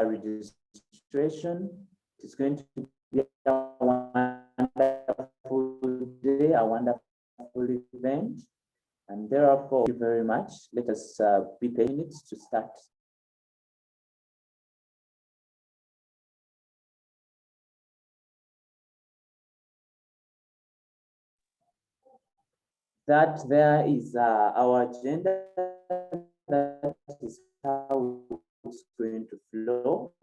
registration. It's going to be a wonderful day, a wonderful event. And therefore, thank you very much. Let us be patient to start. That there is our agenda. That is how it's going to flow.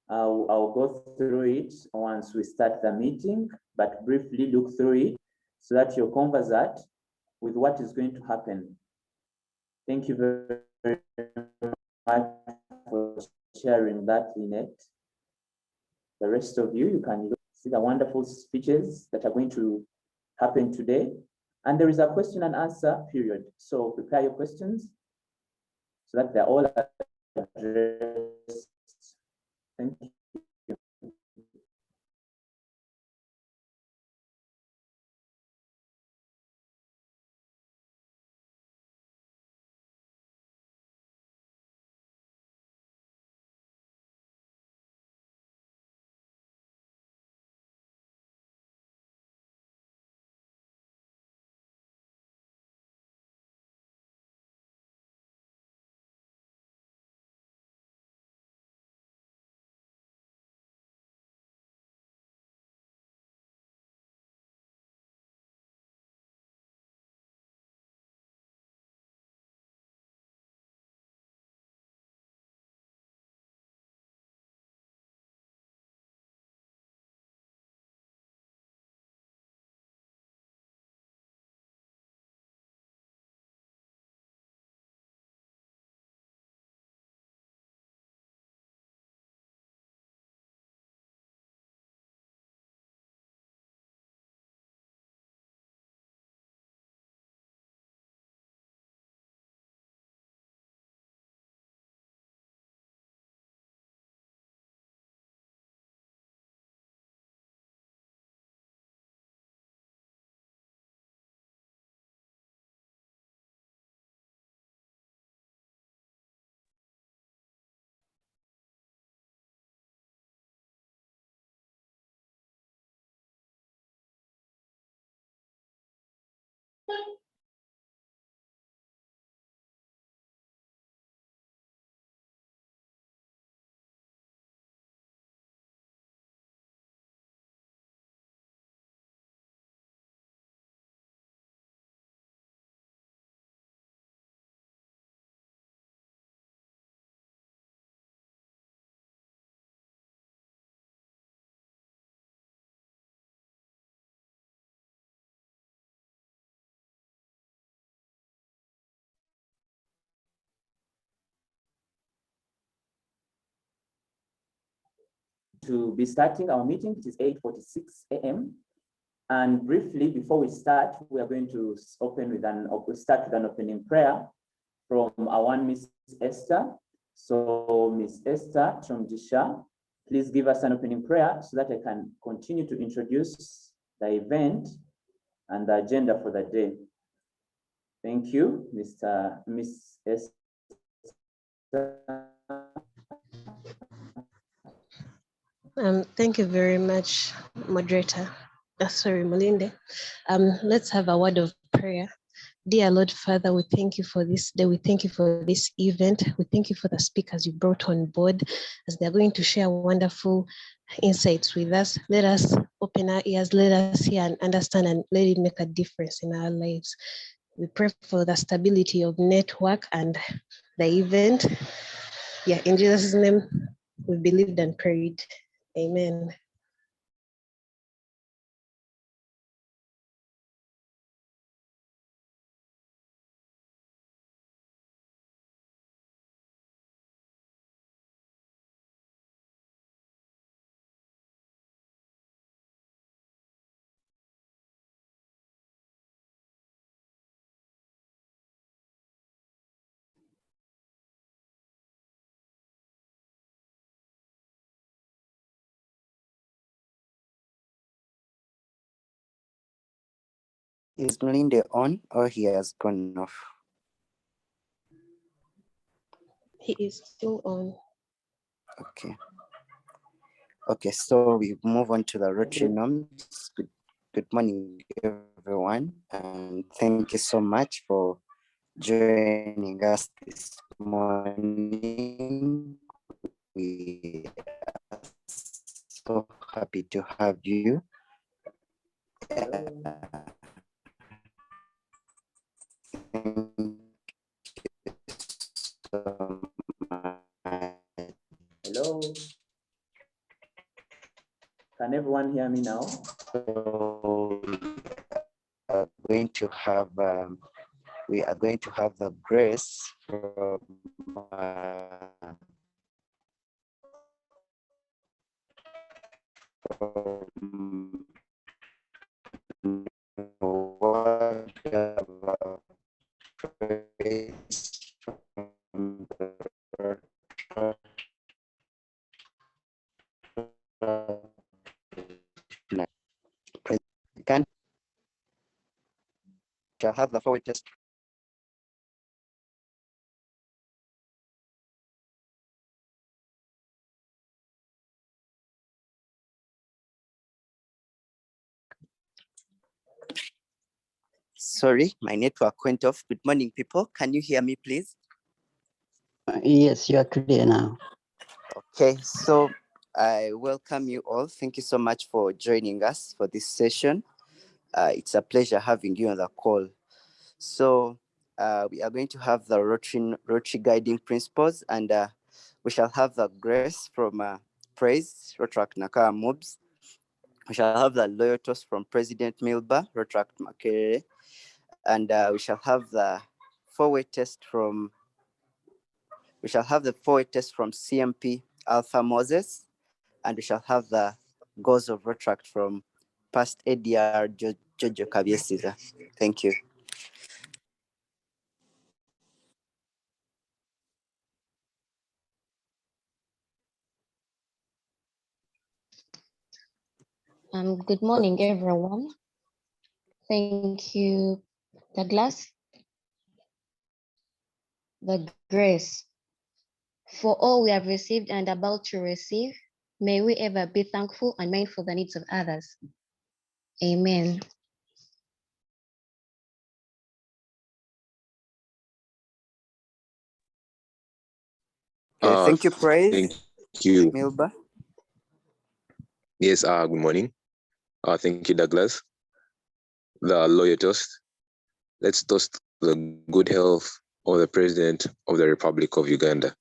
I'll go through it once we start the meeting, but briefly look through it so that you're conversant with what is going to happen. Thank you very much for sharing that, Lynette. The rest of you, you can see the wonderful speeches that are going to happen today. And there is a question and answer period. So prepare your questions so that they're all addressed. Thank you. To be starting our meeting. It is 8:46 a.m. And briefly, before we start, we are going to start with an opening prayer from our one Miss Esther. So Miss Esther Chomjisha, please give us an opening prayer so that I can continue to introduce the event and the agenda for the day. Thank you, Miss Esther. Thank you very much, moderator. Sorry, Molinde. Let's have a word of prayer. Dear Lord Father, we thank you for this day. We thank you for this event. We thank you for the speakers you brought on board as they're going to share wonderful insights with us. Let us open our ears, let us hear and understand, and let it make a difference in our lives. We pray for the stability of network and the event. Yeah, in Jesus' name, we believed and prayed. Amen. Is Melinda on or he has gone off? He is still on. Okay. Okay, so we move on to the Rotary norms. Good morning, everyone, and thank you so much for joining us this morning. We are so happy to have you. Thank you so much. Hello. Can everyone hear me now? So we are going to have the grace from can shall have the forward test. Sorry, my network went off. Good morning, people. Can you hear me, please? Yes, you are clear now. Okay, so I welcome you all. Thank you so much for joining us for this session. It's a pleasure having you on the call. So we are going to have the Rotary guiding principles, and we shall have the grace from Praise, Rotaract Nakara mubs. We shall have the loyal toast from President Milba, Rotaract Makere, and we shall have the forward test from CMP Alpha Moses, and we shall have the goals of Rotaract from past ADR Jojo Kabiesiza. Thank you. Good morning, everyone. Thank you, Douglas. The grace. For all we have received and about to receive, may we ever be thankful and mindful of the needs of others. Amen. Okay, thank you, Praise. Thank you. Milba. Yes, good morning. Thank you, Douglas. The loyal toast. Let's toast the good health of the President of the Republic of Uganda.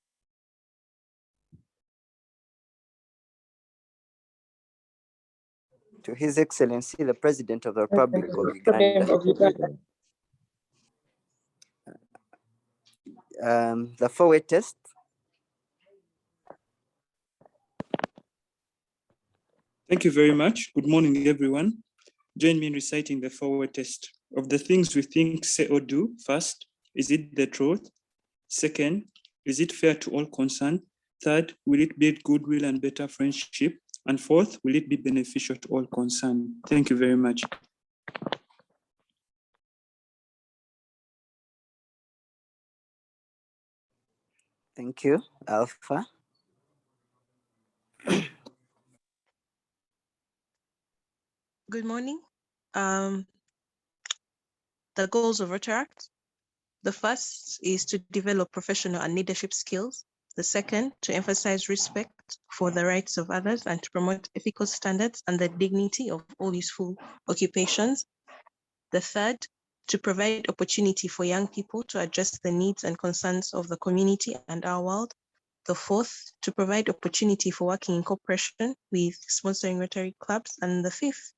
To His Excellency, the President of the Republic of Uganda. The forward test. Thank you very much. Good morning, everyone. Join me in reciting the forward test. Of the things we think, say, or do, first, is it the truth? Second, is it fair to all concerned? Third, will it build goodwill and better friendship? And fourth, will it be beneficial to all concerned? Thank you very much. Thank you, Alpha. Good morning. The goals of Rotaract. The first is to develop professional and leadership skills. The second, to emphasize respect for the rights of others and to promote ethical standards and the dignity of all useful occupations. The third, to provide opportunity for young people to address the needs and concerns of the community and our world. The fourth, to provide opportunity for working in cooperation with sponsoring Rotary clubs. And the fifth,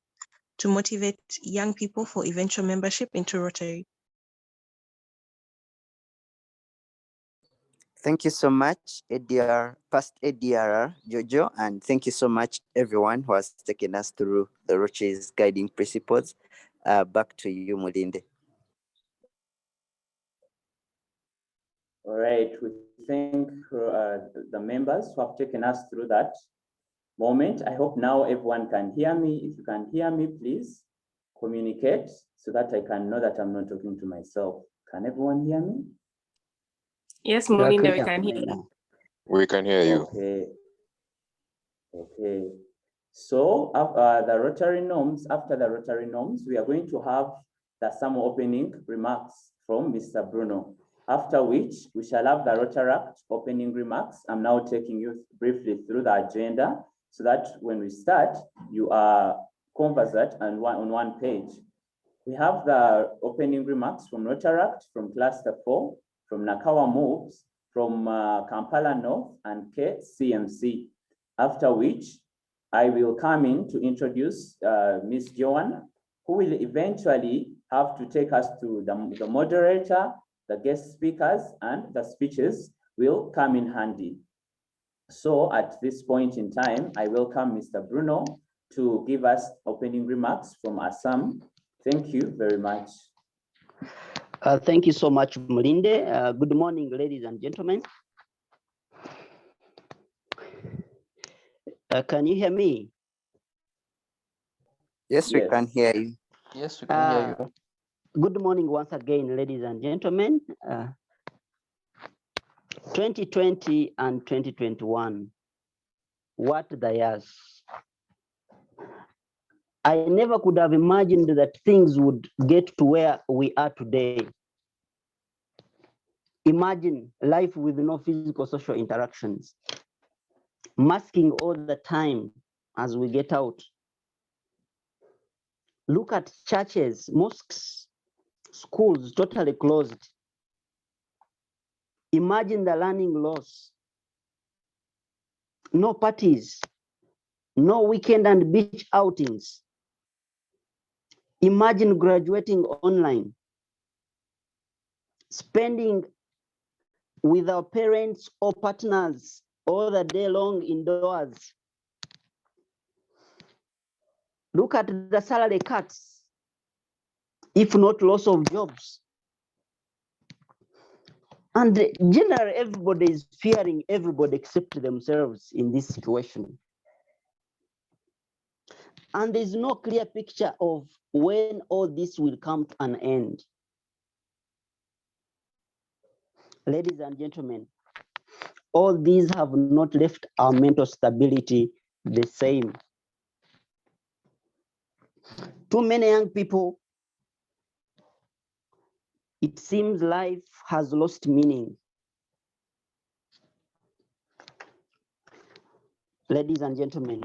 to motivate young people for eventual membership into Rotary. Thank you so much, past ADRR Jojo, and thank you so much, everyone who has taken us through the Rotary's guiding principles. Back to you, Mulinde. All right, we thank the members who have taken us through that moment. I hope now everyone can hear me. If you can hear me, please communicate so that I can know that I'm not talking to myself. Can everyone hear me? Yes, Molinda, we can hear you. We can hear you. Okay, Okay. So the Rotary norms, after the Rotary norms, we are going to have the Asamu opening remarks from Mr. Bruno, after which we shall have the Rotaract opening remarks. I'm now taking you briefly through the agenda so that when we start, you are conversant and on one page. We have the opening remarks from Rotaract, from Cluster 4, from Nakawa Mubs, from Kampala North and KCMC, after which I will come in to introduce Ms. Joanne, who will eventually have to take us to the moderator, the guest speakers, and the speeches will come in handy. So at this point in time, I welcome Mr. Bruno to give us opening remarks from Asamu. Thank you very much. Thank you so much, Mulinde. Good morning, ladies and gentlemen. Can you hear me? Yes, we can hear you. Yes, we can hear you. Good morning once again, ladies and gentlemen. 2020 and 2021, what the years. I never could have imagined that things would get to where we are today. Imagine life with no physical social interactions, masking all the time as we get out. Look at churches, mosques, schools totally closed. Imagine the learning loss. No parties, no weekend and beach outings. Imagine graduating online, spending with our parents or partners all the day long indoors. Look at the salary cuts, if not loss of jobs. And generally, everybody is fearing everybody except themselves in this situation. And there's no clear picture of when all this will come to an end. Ladies and gentlemen, all these have not left our mental stability the same. Too many young people, it seems life has lost meaning. Ladies and gentlemen,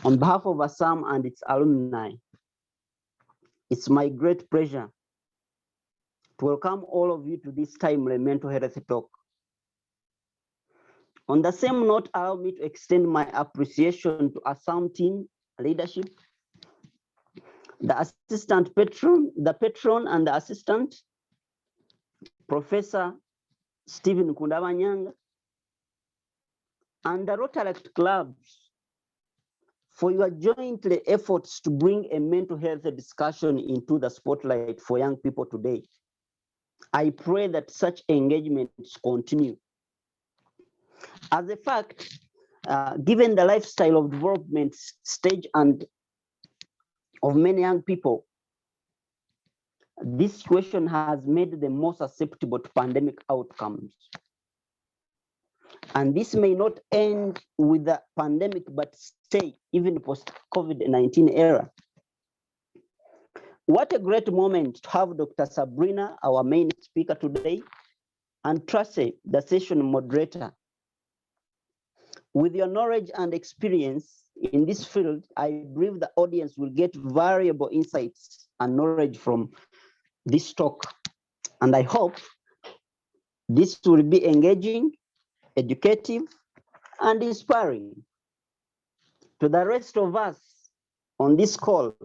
on behalf of Asamu and its alumni, it's my great pleasure to welcome all of you to this timely mental health talk. On the same note, allow me to extend my appreciation to Asamu team leadership, the assistant patron, the patron and the assistant, Professor Stephen Kundabanyanga, and the Rotaract clubs for your jointly efforts to bring a mental health discussion into the spotlight for young people today. I pray that such engagements continue. As a fact, given the lifestyle of development stage and of many young people, this situation has made them more susceptible to pandemic outcomes. And this may not end with the pandemic, but stay even post-COVID-19 era. What a great moment to have Dr. Sabrina, our main speaker today, and Tracy, the session moderator. With your knowledge and experience in this field, I believe the audience will get valuable insights and knowledge from this talk. And I hope this will be engaging, educative, and inspiring. To the rest of us on this call,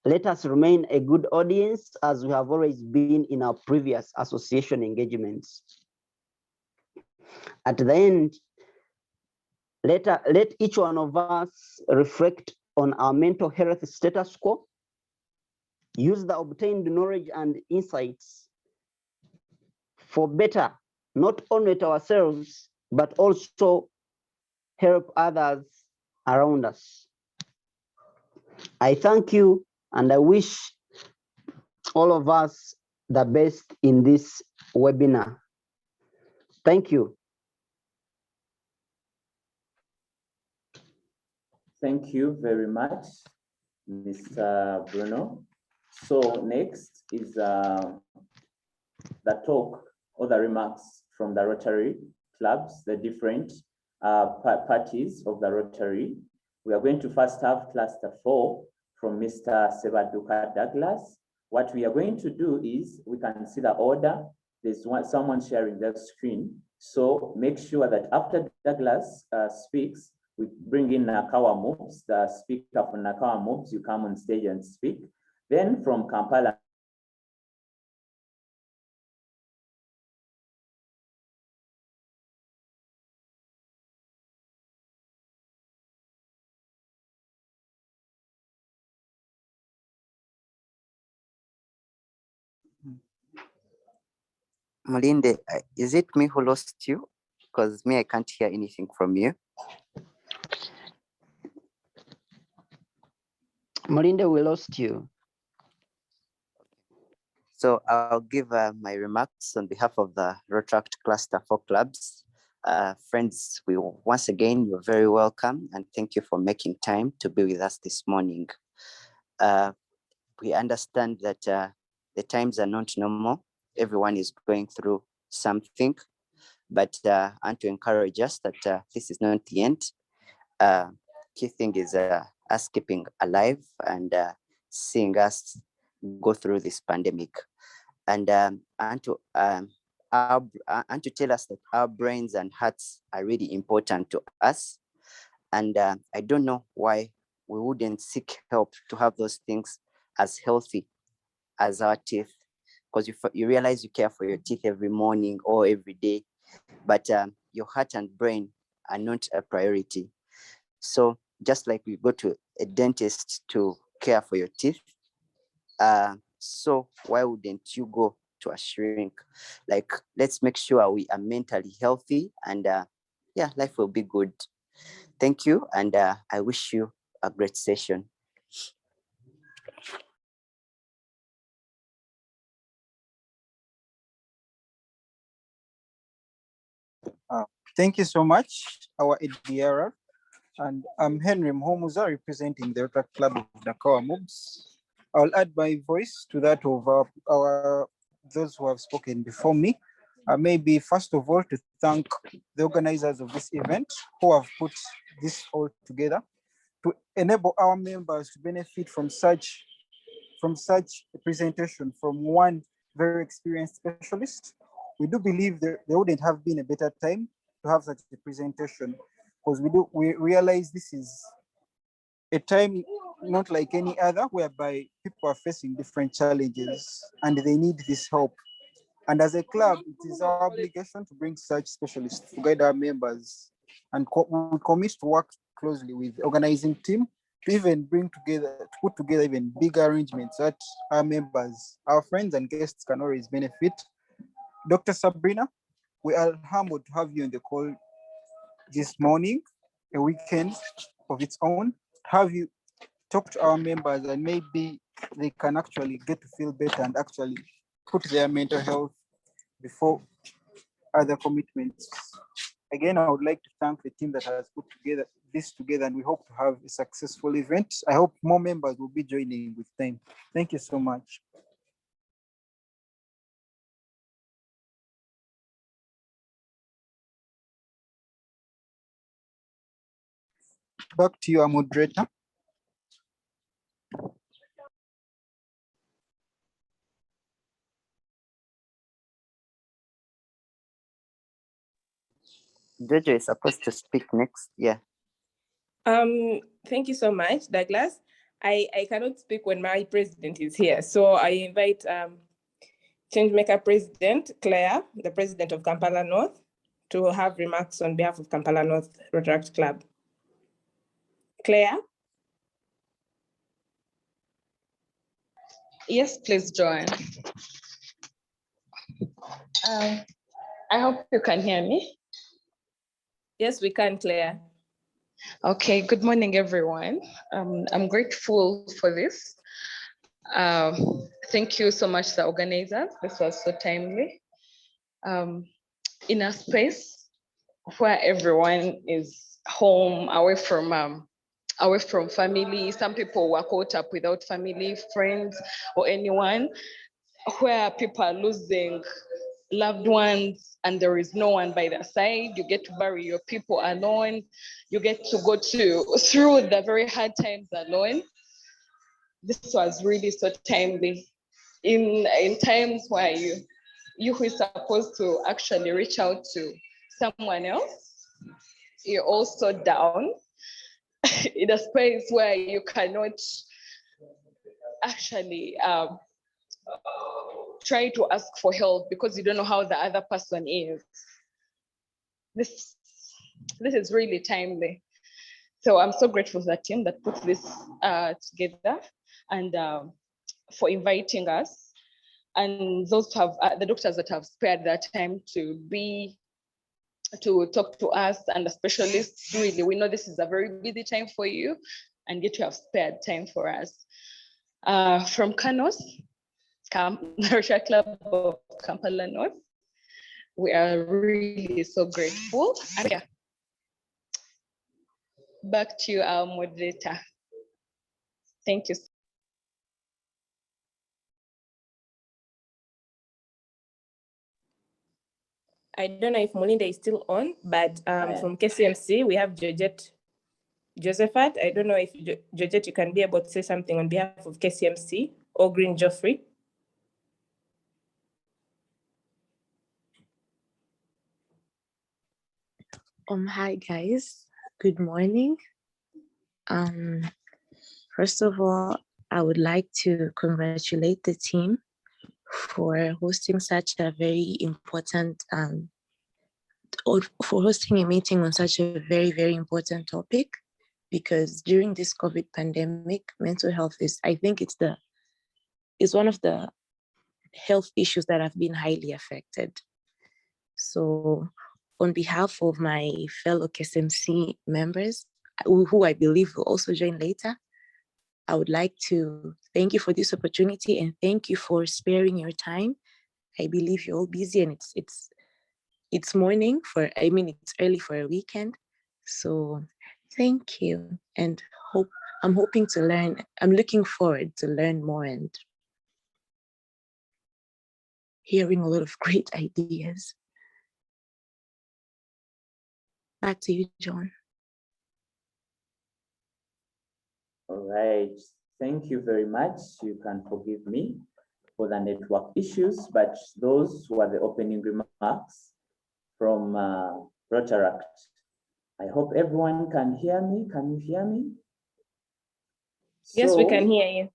let us remain a good audience as we have always been in our previous association engagements. At the end, let each one of us reflect on our mental health status quo, use the obtained knowledge and insights for better, not only to ourselves, but also help others around us. I thank you and I wish all of us the best in this webinar. Thank you. Thank you very much, Mr. Bruno. So next is the talk or the remarks from the Rotary clubs, the different parties of the Rotary. We are going to first have cluster 4 from Mr. Sebaduka Douglas. What we are going to do is we can see the order. There's someone sharing their screen. So make sure that after Douglas speaks, we bring in Nakawa Mubs, the speaker from Nakawa Mubs. You come on stage and speak. Then from Kampala, Malinde, is it me who lost you? Because me, I can't hear anything from you. Malinde, we lost you. So I'll give my remarks on behalf of the Rotaract Cluster 4 clubs. Friends, once again, you're very welcome and thank you for making time to be with us this morning. We understand that the times are not normal. Everyone is going through something, but and to encourage us that this is not the end. Key thing is us keeping alive and seeing us go through this pandemic, and to tell us that our brains and hearts are really important to us. And I don't know why we wouldn't seek help to have those things as healthy as our teeth, because you realize you care for your teeth every morning or every day, but your heart and brain are not a priority. So just like we go to a dentist to care for your teeth, so why wouldn't you go to a shrink? Like, let's make sure we are mentally healthy, and yeah, life will be good. Thank you, and I wish you a great session. Thank you so much, our ADR. And I'm Henry Mhomuza, representing the Rotaract Club of Nakawa Mubs. I'll add my voice to that of those who have spoken before me. Maybe first of all to thank the organizers of this event who have put this all together to enable our members to benefit from such a presentation from one very experienced specialist. We do believe there wouldn't have been a better time to have such a presentation, because we realize this is a time not like any other, whereby people are facing different challenges and they need this help. And as a club, it is our obligation to bring such specialists to guide our members, and we commit to work closely with the organizing team to even put together even bigger arrangements that our members, our friends and guests can always benefit. Dr. Sabrina, we are humbled to have you on the call this morning, a weekend of its own, have you talk to our members, and maybe they can actually get to feel better and actually put their mental health before other commitments. Again, I would like to thank the team that has put this together, and we hope to have a successful event. I hope more members will be joining with time. Thank you so much. Back to you, our moderator. Jojo is supposed to speak next. Yeah. Thank you so much, Douglas. I cannot speak when my president is here, so I invite Changemaker President Claire, the president of Kampala North, to have remarks on behalf of Kampala North Rotaract Club. Claire? Yes, please, Joanne. I hope you can hear me. Yes, we can, Claire. Okay, good morning, everyone. I'm grateful for this. Thank you so much, the organizers. This was so timely. In a space where everyone is home, away from away from family. Some people were caught up without family, friends, or anyone, where people are losing loved ones and there is no one by their side. You get to bury your people alone. You get to go through the very hard times alone. This was really so timely in times where you who is supposed to actually reach out to someone else, you're also down in a space where you cannot actually try to ask for help because you don't know how the other person is. This is really timely. So I'm so grateful to the team that put this together and for inviting us, and those who have the doctors that have spared their time to talk to us, and the specialists. Really, we know this is a very busy time for you, and yet you have spared time for us. From Kanos, the Rotary Club of Kampala North, we are really so grateful. And yeah, back to you, our moderator. Thank you. I don't know if Mulinda is still on, but from KCMC, we have Georgette Josephat. I don't know if Georgette, you can be able to say something on behalf of KCMC or Green Geoffrey. Hi guys, good morning. First of all, I would like to congratulate the team for hosting such a very important, for hosting a meeting on such a very, very important topic, because during this COVID pandemic, mental health is, I think it's one of the health issues that have been highly affected. So on behalf of my fellow KSMC members, who I believe will also join later, I would like to thank you for this opportunity and thank you for sparing your time. I believe you're all busy and it's morning it's early for a weekend. So thank you, and I'm hoping to learn. I'm looking forward to learn more and hearing a lot of great ideas. Back to you, John. All right, thank you very much. You can forgive me for the network issues, but those were the opening remarks from Rotaract. I hope everyone can hear me. Can you hear me? Yes, we can hear you.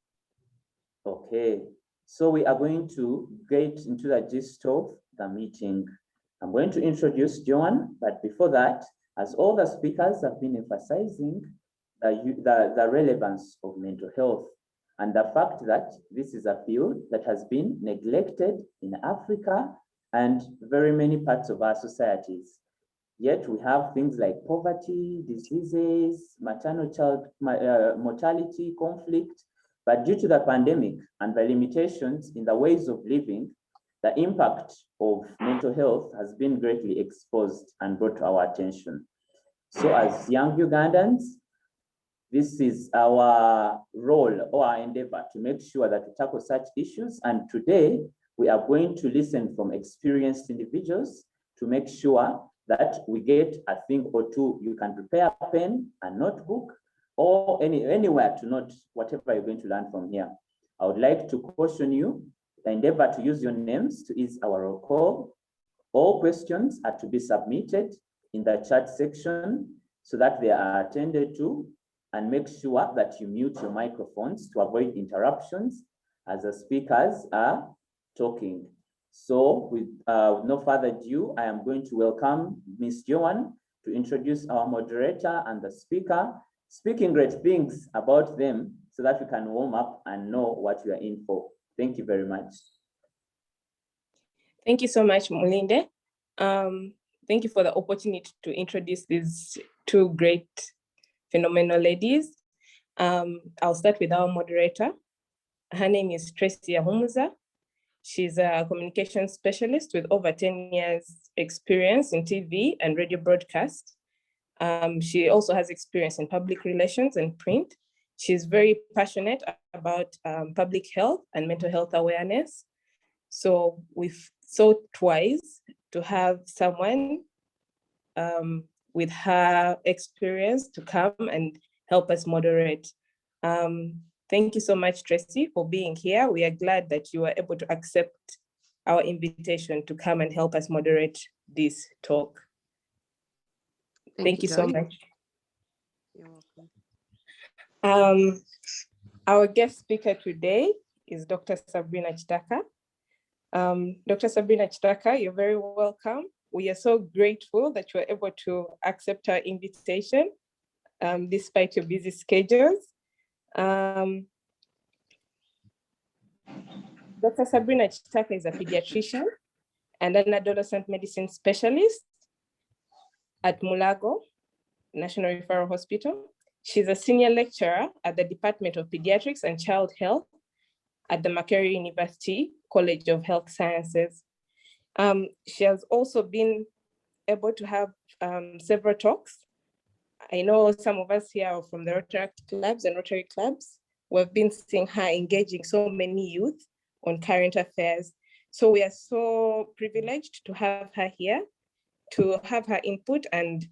Okay, so we are going to get into the gist of the meeting. I'm going to introduce Joan, but before that, as all the speakers have been emphasizing the relevance of mental health and the fact that this is a field that has been neglected in Africa and very many parts of our societies. Yet we have things like poverty, diseases, maternal child mortality, conflict, but due to the pandemic and the limitations in the ways of living, the impact of mental health has been greatly exposed and brought to our attention. So as young Ugandans, this is our role or our endeavor to make sure that we tackle such issues. And today we are going to listen from experienced individuals to make sure that we get a thing or two. You can prepare a pen, a notebook, or anywhere to note whatever you're going to learn from here. I would like to caution you, the endeavor to use your names to ease our roll call. All questions are to be submitted in the chat section so that they are attended to, and make sure that you mute your microphones to avoid interruptions as the speakers are talking. So with no further ado, I am going to welcome Ms. Joan to introduce our moderator and the speaker, speaking great things about them so that we can warm up and know what we are in for. Thank you very much. Thank you so much, Mulinde. Thank you for the opportunity to introduce these two great, phenomenal ladies. I'll start with our moderator. Her name is Tracy Ahumuza. She's a communications specialist with over 10 years experience in TV and radio broadcast. She also has experience in public relations and print. She's very passionate about public health and mental health awareness. So we've thought twice to have someone with her experience to come and help us moderate. Thank you so much, Tracy, for being here. We are glad that you were able to accept our invitation to come and help us moderate this talk. Thank you so much. You're welcome. Our guest speaker today is Dr. Sabrina Kitaka. Dr. Sabrina Kitaka, you're very welcome. We are so grateful that you were able to accept our invitation despite your busy schedules. Dr. Sabrina Kitaka is a pediatrician and an adolescent medicine specialist at Mulago National Referral Hospital. She's a senior lecturer at the Department of Pediatrics and Child Health at the Makerere University College of Health Sciences. She has also been able to have several talks. I know some of us here are from the Rotary clubs and Rotary clubs. We've been seeing her engaging so many youth on current affairs. So we are so privileged to have her here, to have her input and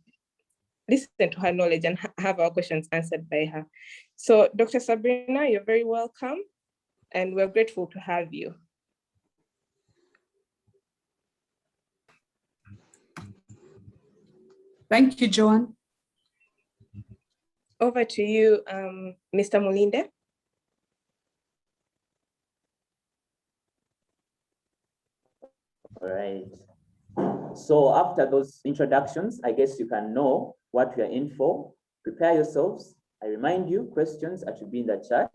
listen to her knowledge and have our questions answered by her. So Dr. Sabrina, you're very welcome and we're grateful to have you. Thank you, Joanne. Over to you, Mr. Mulinde. All right. So after those introductions, I guess you can know what we are in for. Prepare yourselves. I remind you, questions are to be in the chat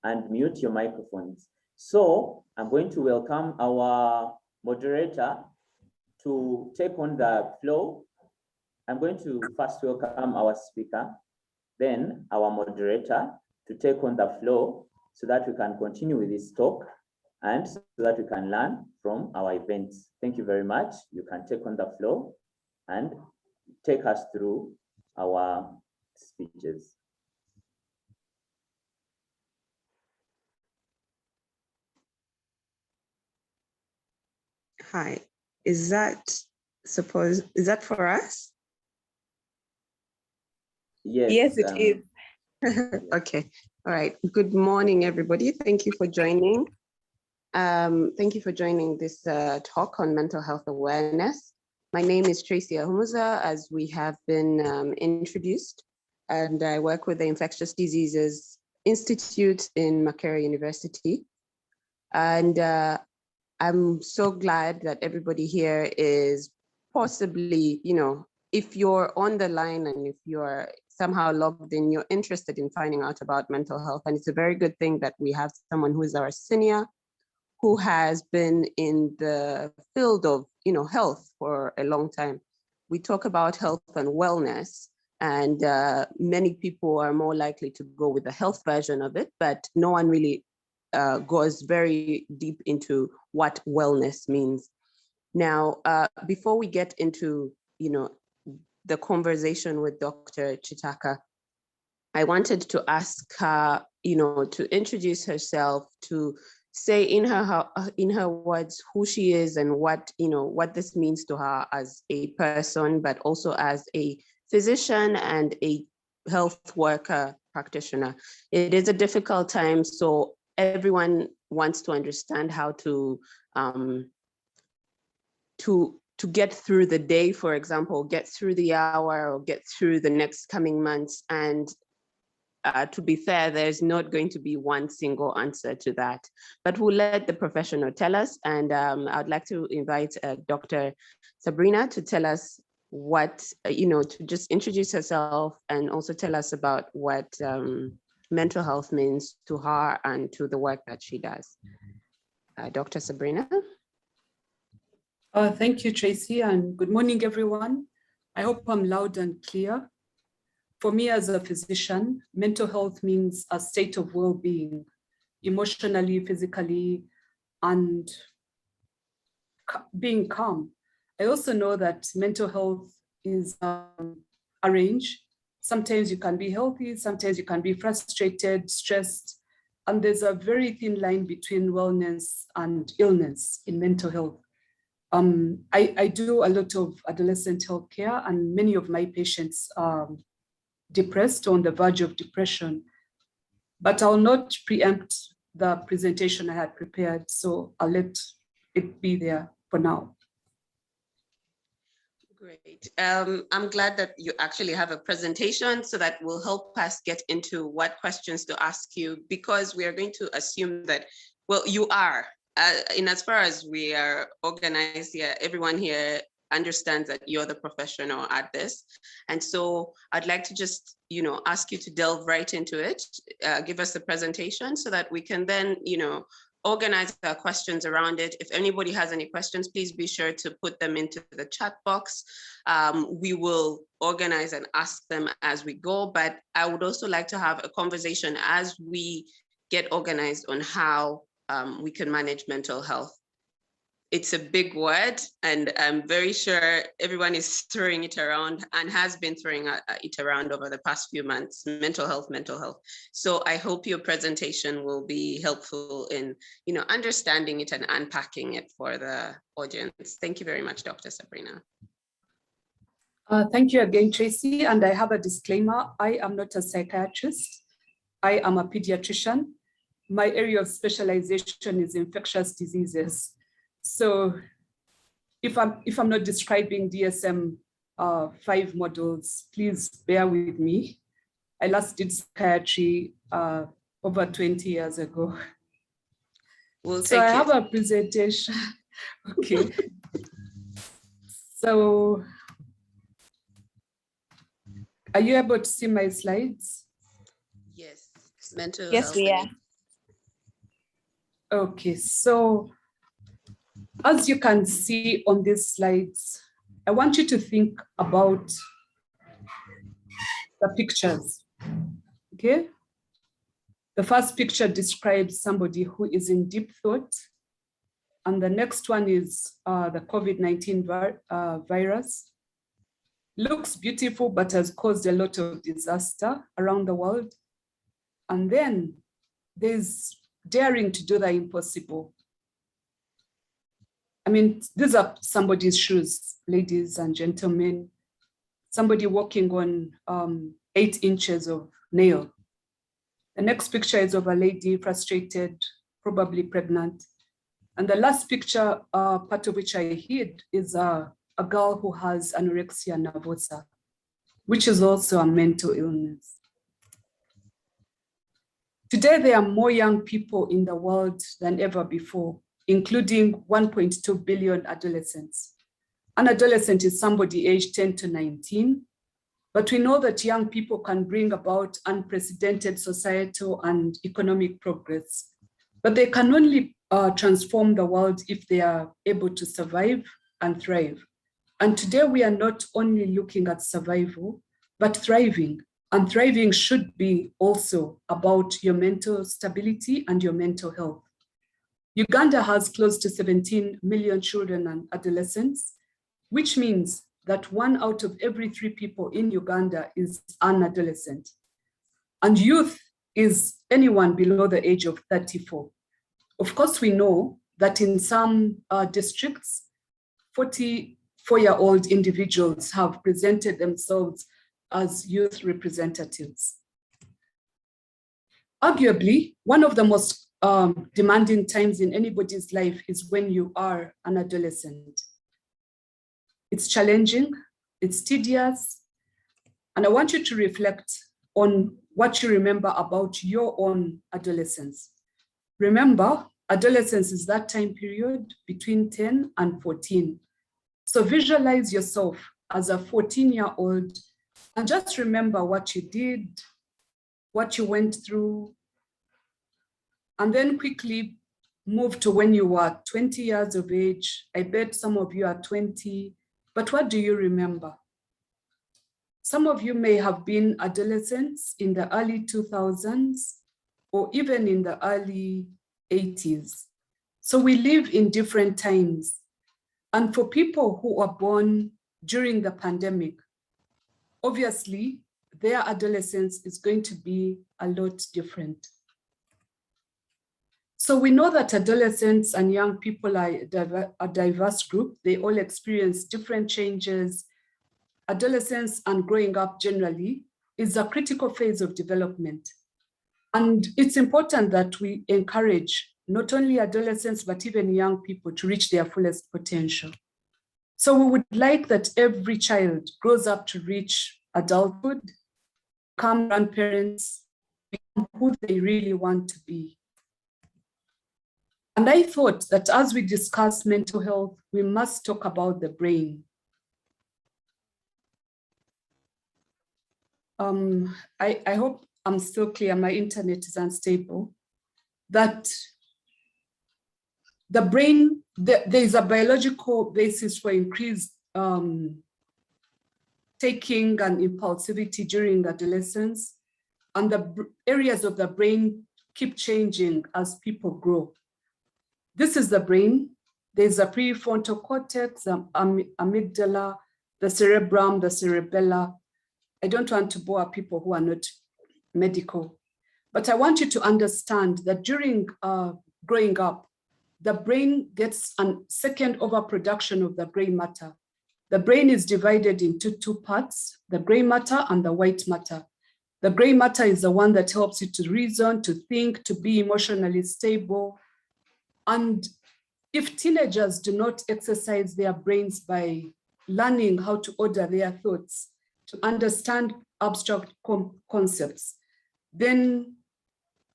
and mute your microphones. So I'm going to welcome our moderator to take on the floor. I'm going to first welcome our speaker, then our moderator to take on the floor so that we can continue with this talk and so that we can learn from our events. Thank you very much. You can take on the floor and take us through our speeches. Hi, is that for us? Yes. Yes, it is. Okay, all right. Good morning, everybody. Thank you for joining. Thank you for joining this talk on mental health awareness. My name is Tracy Ahumuza, as we have been introduced, and I work with the Infectious Diseases Institute in Makerere University. And I'm so glad that everybody here is possibly, if you're on the line and if you're somehow logged in, you're interested in finding out about mental health. And it's a very good thing that we have someone who is our senior, who has been in the field of health for a long time. We talk about health and wellness, and many people are more likely to go with the health version of it, but no one really goes very deep into what wellness means. Now, before we get into the conversation with Dr. Kitaka, I wanted to ask her, to introduce herself, to say in her words who she is and what this means to her as a person, but also as a physician and a health worker practitioner. It is a difficult time, so everyone wants to understand how to get through the day, for example, get through the hour, or get through the next coming months. And to be fair, there's not going to be one single answer to that, but we'll let the professional tell us. And I'd like to invite Dr. Sabrina to tell us what, to just introduce herself and also tell us about what mental health means to her and to the work that she does. Dr. Sabrina. Thank you, Tracy, and good morning, everyone. I hope I'm loud and clear. For me as a physician, mental health means a state of well-being, emotionally, physically, and being calm. I also know that mental health is a range. Sometimes you can be healthy, sometimes you can be frustrated, stressed, and there's a very thin line between wellness and illness in mental health. I do a lot of adolescent healthcare, and many of my patients are depressed, on the verge of depression. But I'll not preempt the presentation I had prepared, so I'll let it be there for now. Great. I'm glad that you actually have a presentation, so that will help us get into what questions to ask you, because we are going to assume that, well, you are, in as far as we are organized here, everyone here understands that you're the professional at this. And so I'd like to just, ask you to delve right into it, give us the presentation so that we can then, organize our questions around it. If anybody has any questions, please be sure to put them into the chat box. We will organize and ask them as we go, but I would also like to have a conversation as we get organized on how we can manage mental health. It's a big word, and I'm very sure everyone is throwing it around and has been throwing it around over the past few months, mental health. So I hope your presentation will be helpful in, understanding it and unpacking it for the audience. Thank you very much, Dr. Sabrina. Thank you again, Tracy. And I have a disclaimer. I am not a psychiatrist. I am a pediatrician. My area of specialization is infectious diseases. So if I'm not describing DSM-5 models, please bear with me. I last did psychiatry over 20 years ago. So I have a presentation. Okay. So are you able to see my slides? Yes, mental health. Yes, we are. Okay, so as you can see on these slides, I want you to think about the pictures, okay? The first picture describes somebody who is in deep thought, and the next one is the COVID-19 virus. Looks beautiful, but has caused a lot of disaster around the world. And then there's daring to do the impossible. I mean, these are somebody's shoes, ladies and gentlemen. Somebody walking on 8 inches of nail. The next picture is of a lady frustrated, probably pregnant. And the last picture, part of which I hid, is a girl who has anorexia nervosa, which is also a mental illness. Today, there are more young people in the world than ever before, including 1.2 billion adolescents. An adolescent is somebody aged 10 to 19, but we know that young people can bring about unprecedented societal and economic progress, but they can only transform the world if they are able to survive and thrive. And today we are not only looking at survival, but thriving. And thriving should be also about your mental stability and your mental health. Uganda has close to 17 million children and adolescents, which means that 1 out of every 3 people in Uganda is an adolescent. And youth is anyone below the age of 34. Of course, we know that in some districts, 44-year-old individuals have presented themselves as youth representatives. Arguably, one of the most demanding times in anybody's life is when you are an adolescent. It's challenging, it's tedious, and I want you to reflect on what you remember about your own adolescence. Remember, adolescence is that time period between 10 and 14. So visualize yourself as a 14-year-old and just remember what you did, what you went through, and then quickly move to when you were 20 years of age. I bet some of you are 20, but what do you remember? Some of you may have been adolescents in the early 2000s or even in the early 80s. So we live in different times. And for people who are born during the pandemic, obviously their adolescence is going to be a lot different. So we know that adolescents and young people are a diverse group. They all experience different changes. Adolescence and growing up generally is a critical phase of development. And it's important that we encourage not only adolescents, but even young people to reach their fullest potential. So we would like that every child grows up to reach adulthood, become grandparents, become who they really want to be. And I thought that as we discuss mental health, we must talk about the brain. I hope I'm still clear, my internet is unstable, that the brain, there is a biological basis for increased taking and impulsivity during adolescence, and the areas of the brain keep changing as people grow. This is the brain. There's a prefrontal cortex, amygdala, the cerebrum, the cerebella. I don't want to bore people who are not medical, but I want you to understand that during growing up, the brain gets a second overproduction of the gray matter. The brain is divided into two parts, the gray matter and the white matter. The gray matter is the one that helps you to reason, to think, to be emotionally stable. And if teenagers do not exercise their brains by learning how to order their thoughts, to understand abstract concepts, then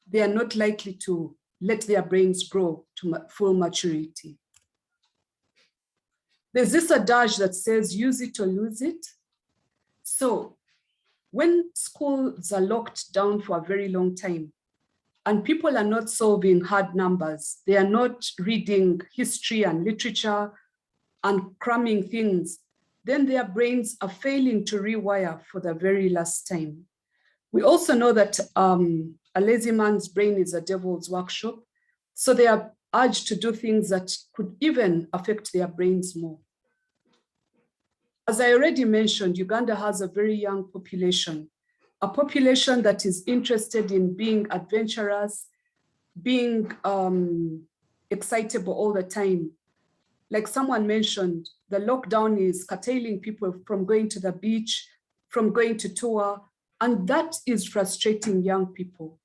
they are not likely to let their brains grow to full maturity. There's this adage that says, use it or lose it. So when schools are locked down for a very long time and people are not solving hard numbers, they are not reading history and literature and cramming things, then their brains are failing to rewire for the very last time. We also know that a lazy man's brain is a devil's workshop. So they are urged to do things that could even affect their brains more. As I already mentioned, Uganda has a very young population, a population that is interested in being adventurous, being excitable all the time. Like someone mentioned, the lockdown is curtailing people from going to the beach, from going to tour, and that is frustrating young people.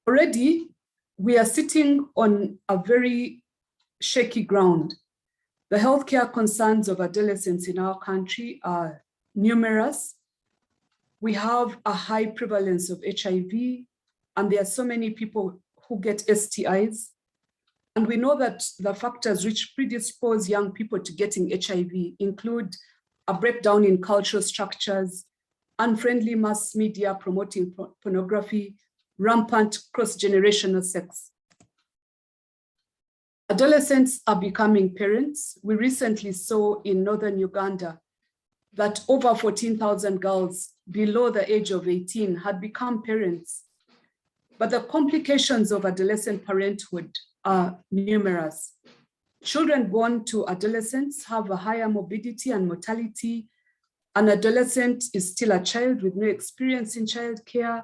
Already, we are sitting on a very shaky ground. The healthcare concerns of adolescents in our country are numerous. We have a high prevalence of HIV, and there are so many people who get STIs. And we know that the factors which predispose young people to getting HIV include a breakdown in cultural structures, unfriendly mass media promoting pornography, rampant cross-generational sex. Adolescents are becoming parents. We recently saw in northern Uganda that over 14,000 girls below the age of 18 had become parents. But the complications of adolescent parenthood are numerous. Children born to adolescents have a higher morbidity and mortality. An adolescent is still a child with no experience in childcare.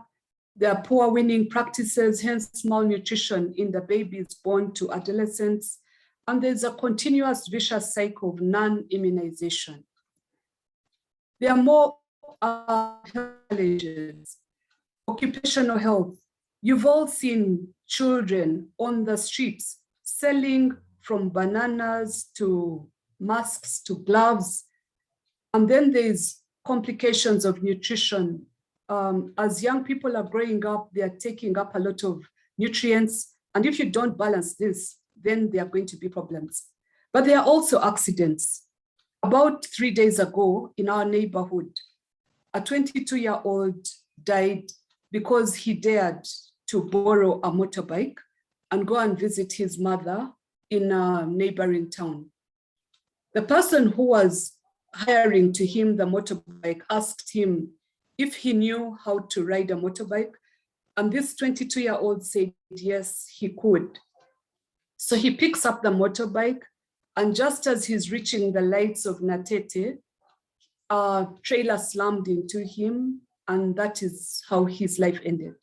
There are poor weaning practices, hence malnutrition in the babies born to adolescents. And there's a continuous vicious cycle of non-immunization. There are more challenges. Occupational health. You've all seen children on the streets selling from bananas to masks to gloves. And then there's complications of nutrition. As young people are growing up, they are taking up a lot of nutrients. And if you don't balance this, then there are going to be problems. But there are also accidents. About 3 days ago in our neighborhood, a 22-year-old died because he dared to borrow a motorbike and go and visit his mother in a neighboring town. The person who was hiring to him the motorbike asked him if he knew how to ride a motorbike. And this 22-year-old said, yes, he could. So he picks up the motorbike, and just as he's reaching the lights of Natete, a trailer slammed into him, and that is how his life ended.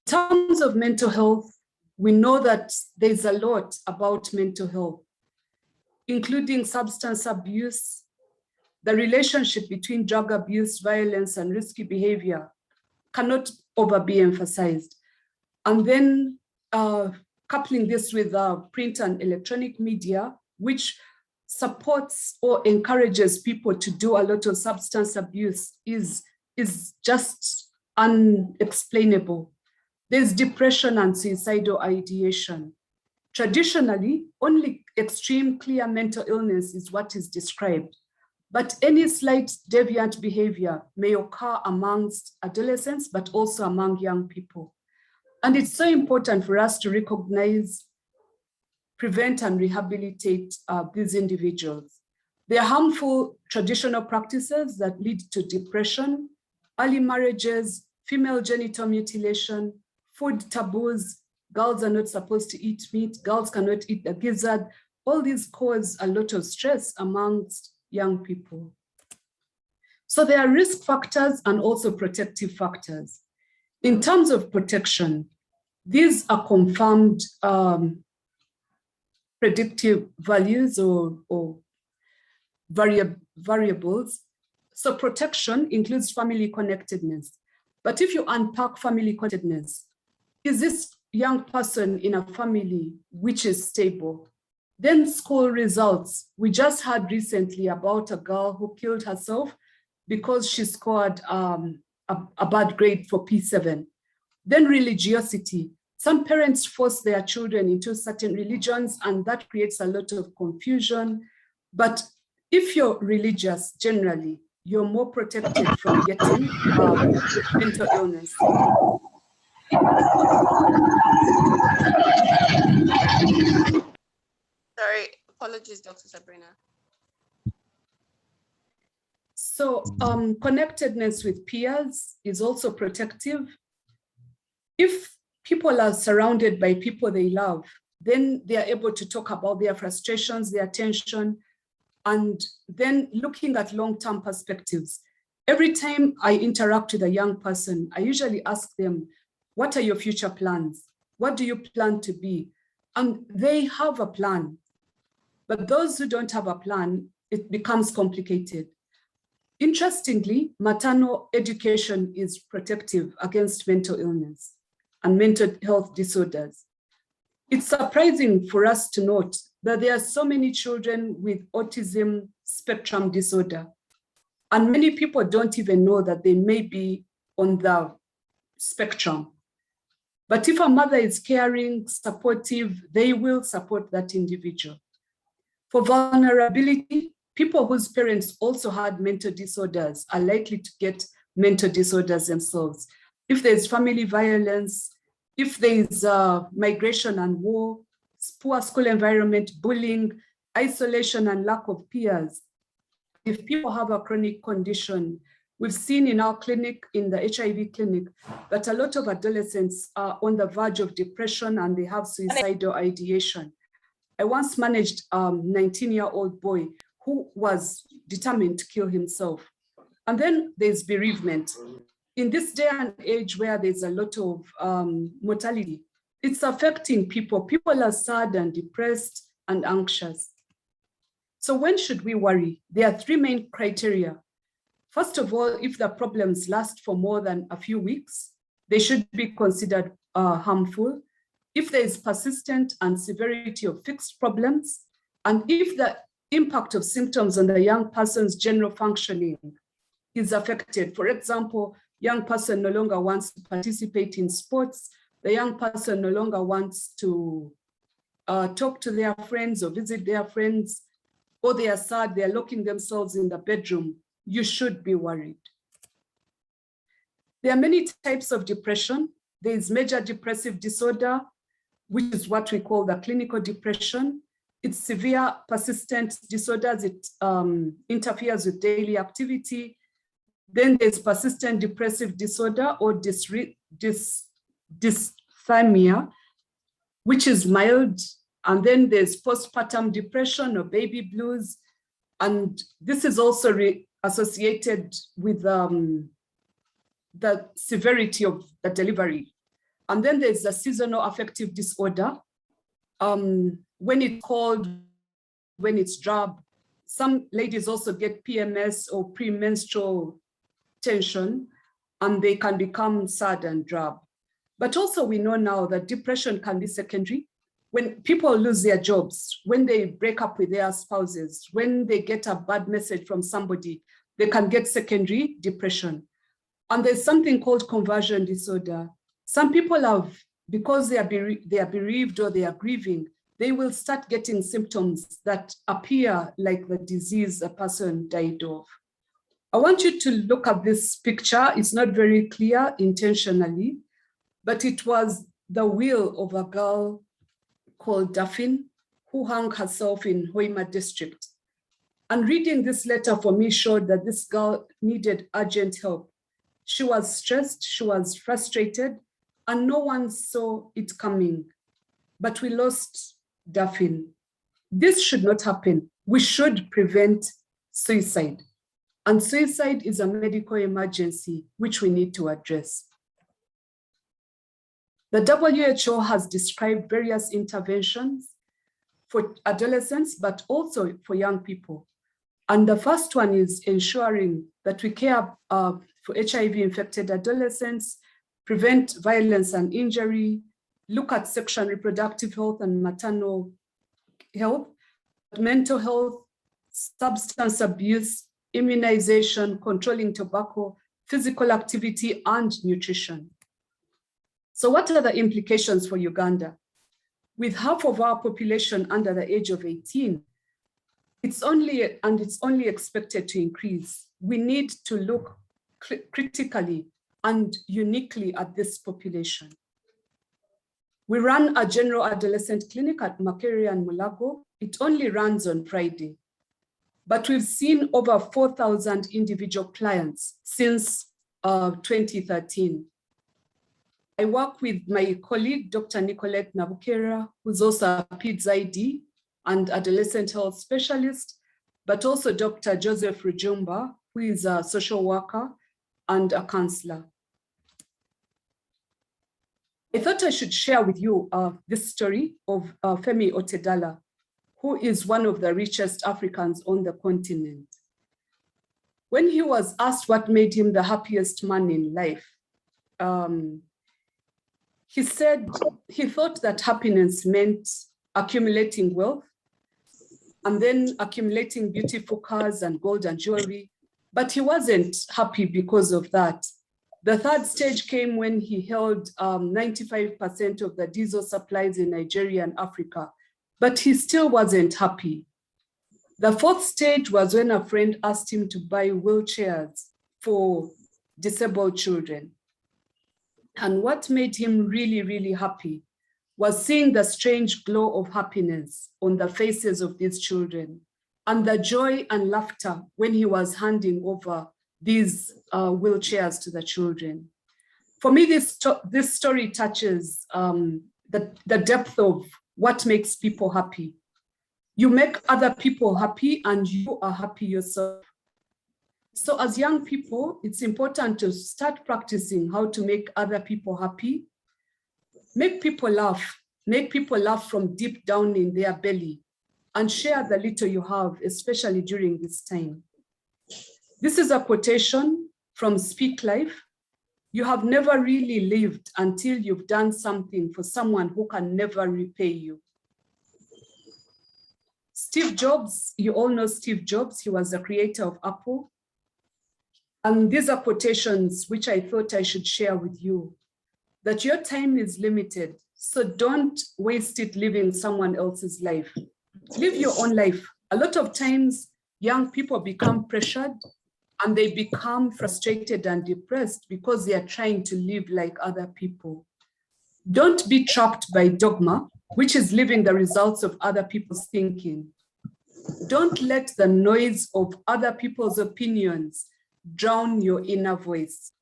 In terms of mental health, we know that there's a lot about mental health, including substance abuse, the relationship between drug abuse, violence, and risky behavior cannot be emphasized. And then coupling this with print and electronic media, which supports or encourages people to do a lot of substance abuse, is just unexplainable. There's depression and suicidal ideation. Traditionally, only extreme clear mental illness is what is described, but any slight deviant behavior may occur amongst adolescents, but also among young people. And it's so important for us to recognize, prevent, and rehabilitate these individuals. There are harmful traditional practices that lead to depression, early marriages, female genital mutilation, food taboos. Girls are not supposed to eat meat, girls cannot eat the gizzard. All these cause a lot of stress amongst young people. So there are risk factors and also protective factors. In terms of protection, these are confirmed predictive values or variables. So protection includes family connectedness. But if you unpack family connectedness, is this young person in a family which is stable? Then school results. We just heard recently about a girl who killed herself because she scored a bad grade for P7. Then religiosity. Some parents force their children into certain religions, and that creates a lot of confusion. But if you're religious, generally, you're more protected from getting mental illness. Sorry, apologies, Dr. Sabrina. So connectedness with peers is also protective. If people are surrounded by people they love, then they are able to talk about their frustrations, their tension, and then looking at long-term perspectives. Every time I interact with a young person, I usually ask them, what are your future plans? What do you plan to be? And they have a plan. But those who don't have a plan, it becomes complicated. Interestingly, maternal education is protective against mental illness and mental health disorders. It's surprising for us to note that there are so many children with autism spectrum disorder, and many people don't even know that they may be on the spectrum. But if a mother is caring, supportive, they will support that individual. For vulnerability, people whose parents also had mental disorders are likely to get mental disorders themselves. If there's family violence, if there's migration and war, poor school environment, bullying, isolation and lack of peers. If people have a chronic condition, we've seen in our clinic, in the HIV clinic, that a lot of adolescents are on the verge of depression and they have suicidal ideation. I once managed a 19-year-old boy who was determined to kill himself. And then there's bereavement. In this day and age where there's a lot of mortality, it's affecting people. People are sad and depressed and anxious. So when should we worry? There are three main criteria. First of all, if the problems last for more than a few weeks, they should be considered harmful. If there is persistent and severity of fixed problems, and if the impact of symptoms on the young person's general functioning is affected. For example, young person no longer wants to participate in sports, the young person no longer wants to talk to their friends or visit their friends, or they are sad, they are locking themselves in the bedroom, you should be worried. There are many types of depression. There is major depressive disorder, which is what we call the clinical depression. It's severe, persistent disorders. It interferes with daily activity. Then there's persistent depressive disorder or dysthymia, which is mild. And then there's postpartum depression or baby blues. And this is also associated with the severity of the delivery. And then there's the seasonal affective disorder. When it's cold, when it's drab, some ladies also get PMS or premenstrual tension, and they can become sad and drab. But also we know now that depression can be secondary. When people lose their jobs, when they break up with their spouses, when they get a bad message from somebody, they can get secondary depression. And there's something called conversion disorder. Some people have, because they are bereaved or they are grieving, they will start getting symptoms that appear like the disease a person died of. I want you to look at this picture. It's not very clear intentionally, but it was the will of a girl called Daphne, who hung herself in Hoima district. And reading this letter for me showed that this girl needed urgent help. She was stressed, she was frustrated, and no one saw it coming. But we lost Daphne. This should not happen. We should prevent suicide. And suicide is a medical emergency which we need to address. The WHO has described various interventions for adolescents, but also for young people. And the first one is ensuring that we care for HIV-infected adolescents, prevent violence and injury, look at sexual and reproductive health and maternal health, mental health, substance abuse, immunization, controlling tobacco, physical activity, and nutrition. So what are the implications for Uganda? With half of our population under the age of 18, it's only expected to increase. We need to look critically and uniquely at this population. We run a general adolescent clinic at Makerere and Mulago. It only runs on Friday, but we've seen over 4,000 individual clients since 2013. I work with my colleague, Dr. Nicolette Nabukera, who's also a PIDS ID and adolescent health specialist, but also Dr. Joseph Rujumba, who is a social worker and a counselor. I thought I should share with you this story of Femi Otedala, who is one of the richest Africans on the continent. When he was asked what made him the happiest man in life, he said he thought that happiness meant accumulating wealth and then accumulating beautiful cars and gold and jewelry, but he wasn't happy because of that. The third stage came when he held 95% of the diesel supplies in Nigeria and Africa, but he still wasn't happy. The fourth stage was when a friend asked him to buy wheelchairs for disabled children. And what made him really, really happy was seeing the strange glow of happiness on the faces of these children and the joy and laughter when he was handing over these wheelchairs to the children. For me, this story touches the depth of what makes people happy. You make other people happy and you are happy yourself. So as young people, it's important to start practicing how to make other people happy. Make people laugh from deep down in their belly, and share the little you have, especially during this time. This is a quotation from Speak Life. You have never really lived until you've done something for someone who can never repay you. Steve Jobs, you all know Steve Jobs. He was the creator of Apple. And these are quotations which I thought I should share with you, that your time is limited, so don't waste it living someone else's life. Live your own life. A lot of times, young people become pressured and they become frustrated and depressed because they are trying to live like other people. Don't be trapped by dogma, which is living the results of other people's thinking. Don't let the noise of other people's opinions drown your inner voice.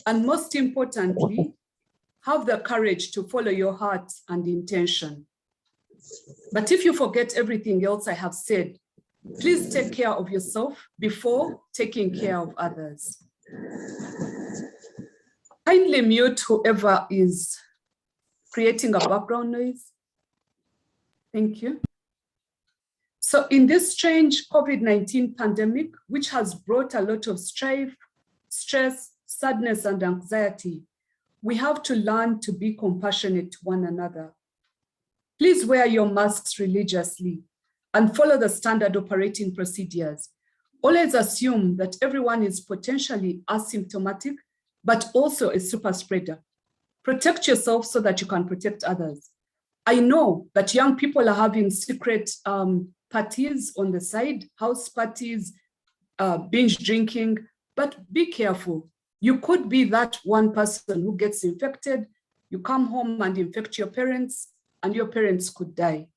And most importantly, have the courage to follow your heart and intention. But if you forget everything else I have said, Please take care of yourself before taking care of others. Kindly mute whoever is creating a background noise. Thank you. So in this strange COVID-19 pandemic, which has brought a lot of strife, stress, sadness, and anxiety, we have to learn to be compassionate to one another. Please wear your masks religiously and follow the standard operating procedures. Always assume that everyone is potentially asymptomatic, but also a super spreader. Protect yourself so that you can protect others. I know that young people are having secret parties on the side, house parties, binge drinking, but be careful. You could be that one person who gets infected, you come home and infect your parents, and your parents could die.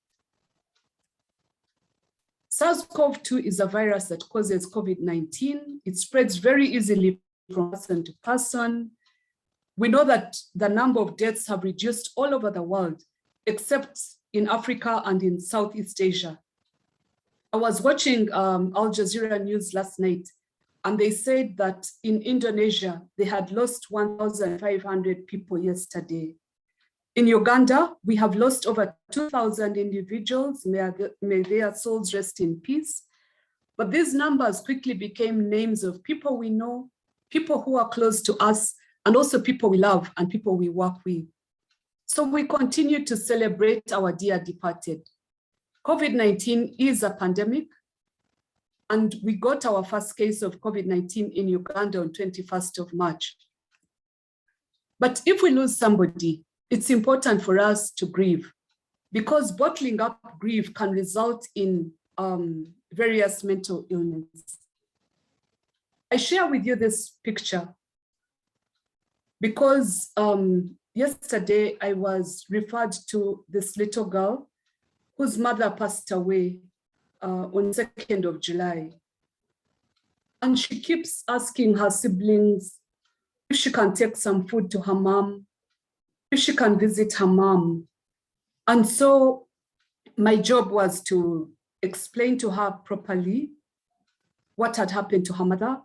SARS-CoV-2 is a virus that causes COVID-19. It spreads very easily from person to person. We know that the number of deaths have reduced all over the world, except in Africa and in Southeast Asia. I was watching Al Jazeera News last night, and they said that in Indonesia, they had lost 1,500 people yesterday. In Uganda, we have lost over 2,000 individuals. May their souls rest in peace. But these numbers quickly became names of people we know, people who are close to us, and also people we love and people we work with. So we continue to celebrate our dear departed. COVID-19 is a pandemic, and we got our first case of COVID-19 in Uganda on 21st of March. But if we lose somebody, it's important for us to grieve, because bottling up grief can result in various mental illness. I share with you this picture because yesterday I was referred to this little girl whose mother passed away on 2nd of July. And she keeps asking her siblings if she can take some food to her mom, if she can visit her mom. And so my job was to explain to her properly what had happened to her mother,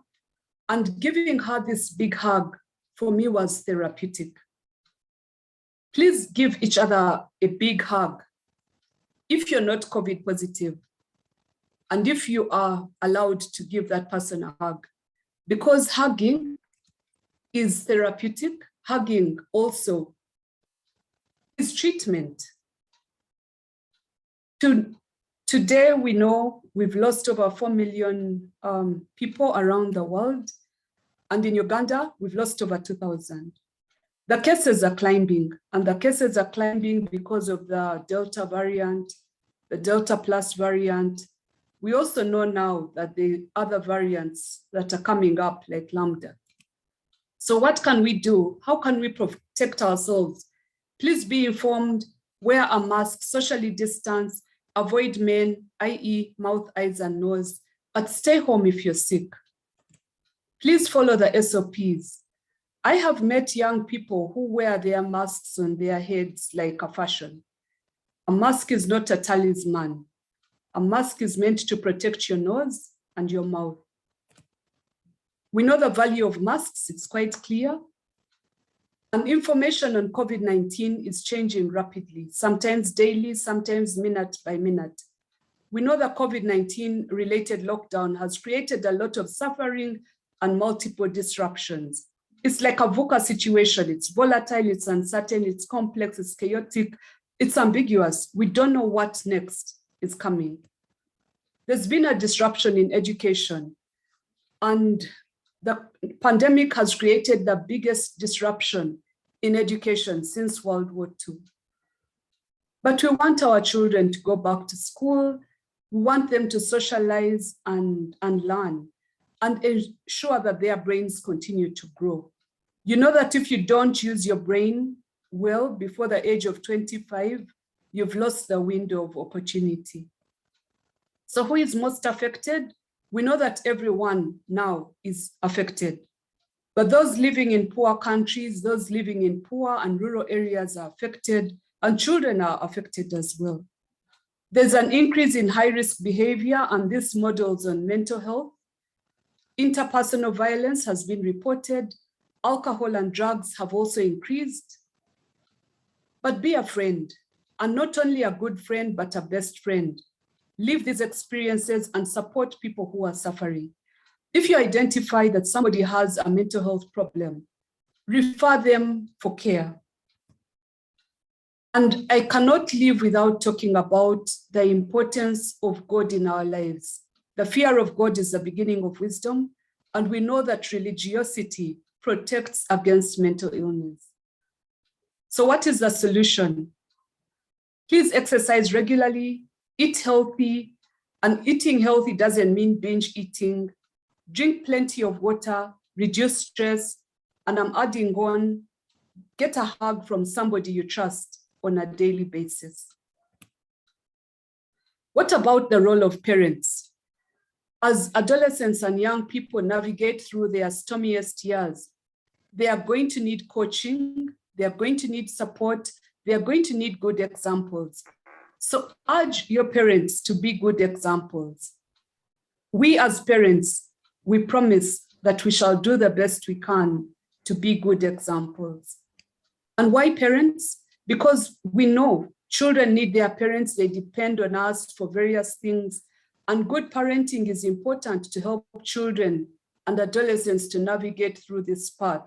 and giving her this big hug for me was therapeutic. Please give each other a big hug if you're not COVID positive, and if you are allowed to give that person a hug, because hugging is therapeutic. Hugging also is treatment. Today, we know we've lost over 4 million people around the world. And in Uganda, we've lost over 2,000. The cases are climbing, and the cases are climbing because of the Delta variant, the Delta Plus variant. We also know now that the other variants that are coming up, like Lambda. So what can we do? How can we protect ourselves? Please be informed, wear a mask, socially distance, avoid men, i.e. mouth, eyes, and nose, but stay home if you're sick. Please follow the SOPs. I have met young people who wear their masks on their heads like a fashion. A mask is not a talisman. A mask is meant to protect your nose and your mouth. We know the value of masks, it's quite clear. And information on COVID-19 is changing rapidly, sometimes daily, sometimes minute by minute. We know that COVID-19 related lockdown has created a lot of suffering and multiple disruptions. It's like a VUCA situation. It's volatile, it's uncertain, it's complex, it's chaotic, it's ambiguous. We don't know what next is coming. There's been a disruption in education, and the pandemic has created the biggest disruption in education since World War II. But we want our children to go back to school. We want them to socialize and learn, and ensure that their brains continue to grow. You know that if you don't use your brain well before the age of 25, you've lost the window of opportunity. So who is most affected? We know that everyone now is affected, but those living in poor countries, those living in poor and rural areas are affected, and children are affected as well. There's an increase in high-risk behavior, and this models on mental health. Interpersonal violence has been reported. Alcohol and drugs have also increased. But be a friend, and not only a good friend, but a best friend. Live these experiences and support people who are suffering. If you identify that somebody has a mental health problem, refer them for care. And I cannot live without talking about the importance of God in our lives. The fear of God is the beginning of wisdom, and we know that religiosity protects against mental illness. So what is the solution? Please exercise regularly, eat healthy, and eating healthy doesn't mean binge eating. Drink plenty of water, reduce stress, and I'm adding on, get a hug from somebody you trust on a daily basis. What about the role of parents? As adolescents and young people navigate through their stormiest years, they are going to need coaching, they are going to need support, they are going to need good examples. So urge your parents to be good examples. We as parents, we promise that we shall do the best we can to be good examples. And why parents? Because we know children need their parents, they depend on us for various things, and good parenting is important to help children and adolescents to navigate through this path.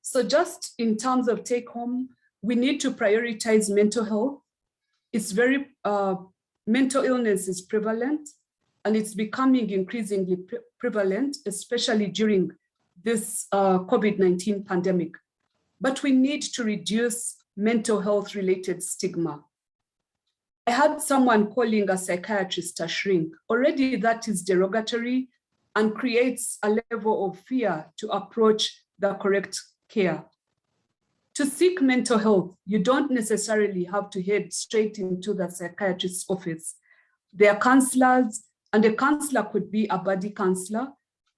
So just in terms of take home, we need to prioritize mental health. It's very, mental illness is prevalent, and it's becoming increasingly prevalent, especially during this COVID-19 pandemic. But we need to reduce mental health related stigma. I had someone calling a psychiatrist a shrink. Already that is derogatory and creates a level of fear to approach the correct care. To seek mental health, you don't necessarily have to head straight into the psychiatrist's office. There are counselors, and a counselor could be a body counselor,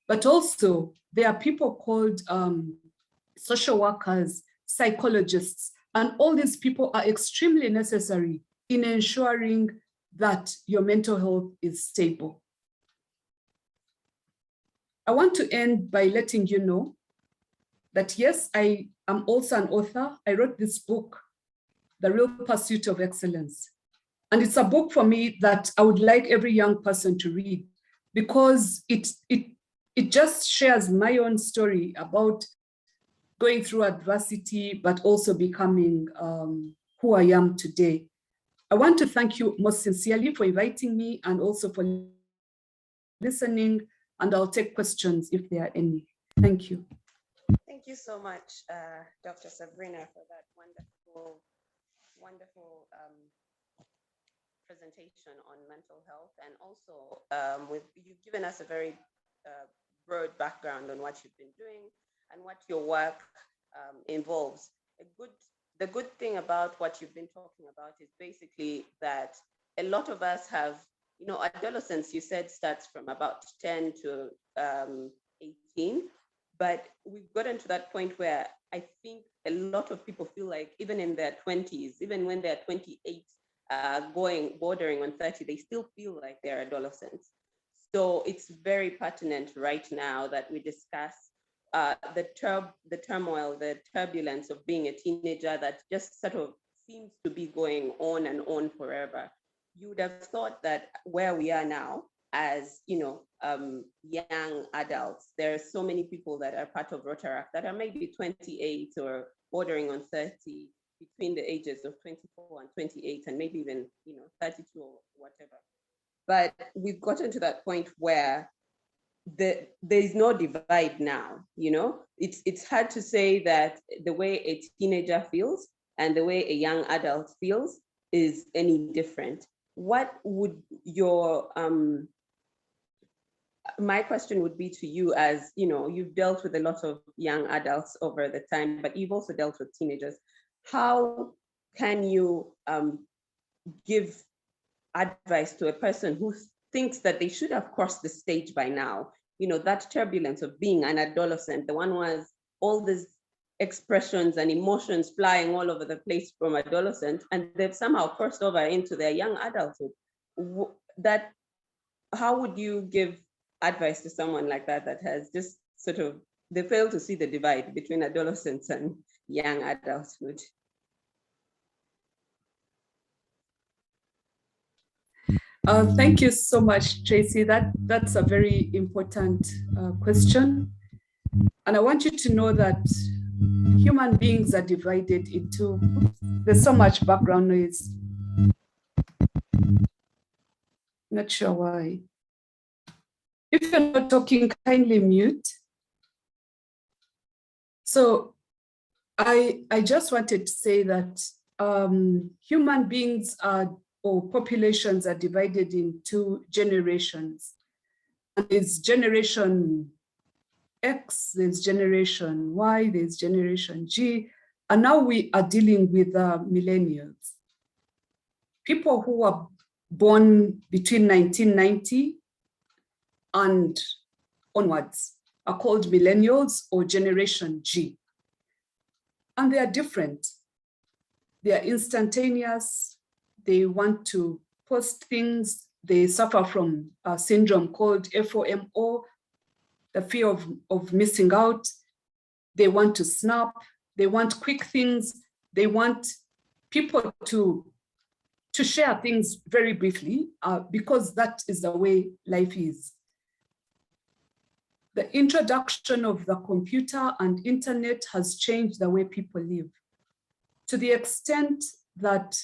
but also there are people called social workers, psychologists, and all these people are extremely necessary in ensuring that your mental health is stable. I want to end by letting you know that yes, I am also an author. I wrote this book, The Real Pursuit of Excellence. And it's a book for me that I would like every young person to read, because it just shares my own story about going through adversity, but also becoming who I am today. I want to thank you most sincerely for inviting me and also for listening, and I'll take questions if there are any. Thank you. Thank you so much, Dr. Sabrina, for that wonderful presentation on mental health. And also, you've given us a very broad background on what you've been doing and what your work involves. The good thing about what you've been talking about is basically that a lot of us have, adolescence, you said, starts from about 10 to 18, but we've gotten to that point where I think a lot of people feel like even in their 20s, even when they're 28, bordering on 30, they still feel like they're adolescents. So it's very pertinent right now that we discuss the turmoil, the turbulence of being a teenager that just sort of seems to be going on and on forever. You would have thought that where we are now as, young adults, there are so many people that are part of Rotaract that are maybe 28 or bordering on 30, between the ages of 24 and 28, and maybe even, 32 or whatever. But we've gotten to that point where there is no divide now. It's hard to say that the way a teenager feels and the way a young adult feels is any different. What would your my question would be to you, as you've dealt with a lot of young adults over the time, but you've also dealt with teenagers. How can you give advice to a person who thinks that they should have crossed the stage by now? That turbulence of being an adolescent, the one who has all these expressions and emotions flying all over the place from adolescents, and they've somehow crossed over into their young adulthood. That, how would you give advice to someone like that, that has just sort of, they fail to see the divide between adolescence and young adulthood? Thank you so much, Tracy. That's a very important question. And I want you to know that human beings are divided into, there's so much background noise. Not sure why. If you're not talking, kindly mute. So I just wanted to say that human beings are, or populations are divided into generations. And there's generation X, there's generation Y, there's generation G, and now we are dealing with millennials. People who were born between 1990 and onwards are called millennials or generation G. And they are different. They are instantaneous. They want to post things. They suffer from a syndrome called FOMO, the fear of missing out. They want to snap. They want quick things. They want people to share things very briefly because that is the way life is. The introduction of the computer and internet has changed the way people live, to the extent that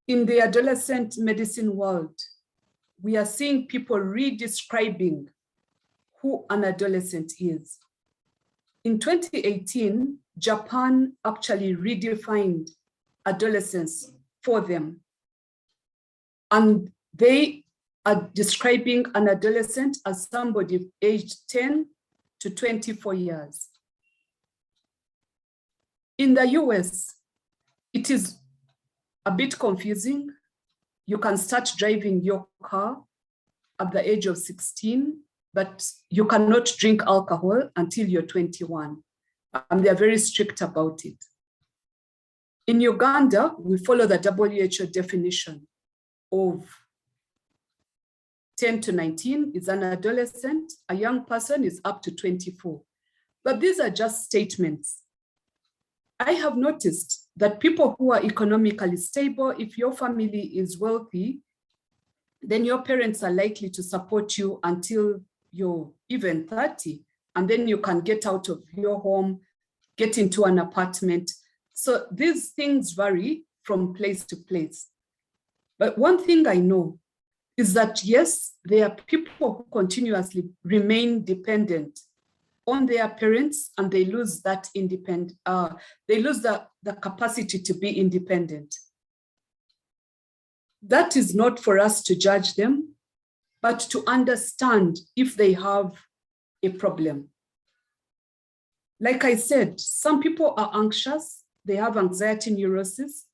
in the adolescent medicine world, we are seeing people redescribing who an adolescent is. In 2018, Japan actually redefined adolescence for them. And they are describing an adolescent as somebody aged 10 to 24 years. In the US, it is a bit confusing. You can start driving your car at the age of 16, but you cannot drink alcohol until you're 21. And they're very strict about it. In Uganda, we follow the WHO definition of 10 to 19 is an adolescent, a young person is up to 24. But these are just statements. I have noticed that people who are economically stable, if your family is wealthy, then your parents are likely to support you until you're even 30. And then you can get out of your home, get into an apartment. So these things vary from place to place. But one thing I know is that, yes, there are people who continuously remain dependent on their parents, and they lose that they lose the capacity to be independent. That is not for us to judge them, but to understand if they have a problem. Like I said, some people are anxious, they have anxiety neurosis,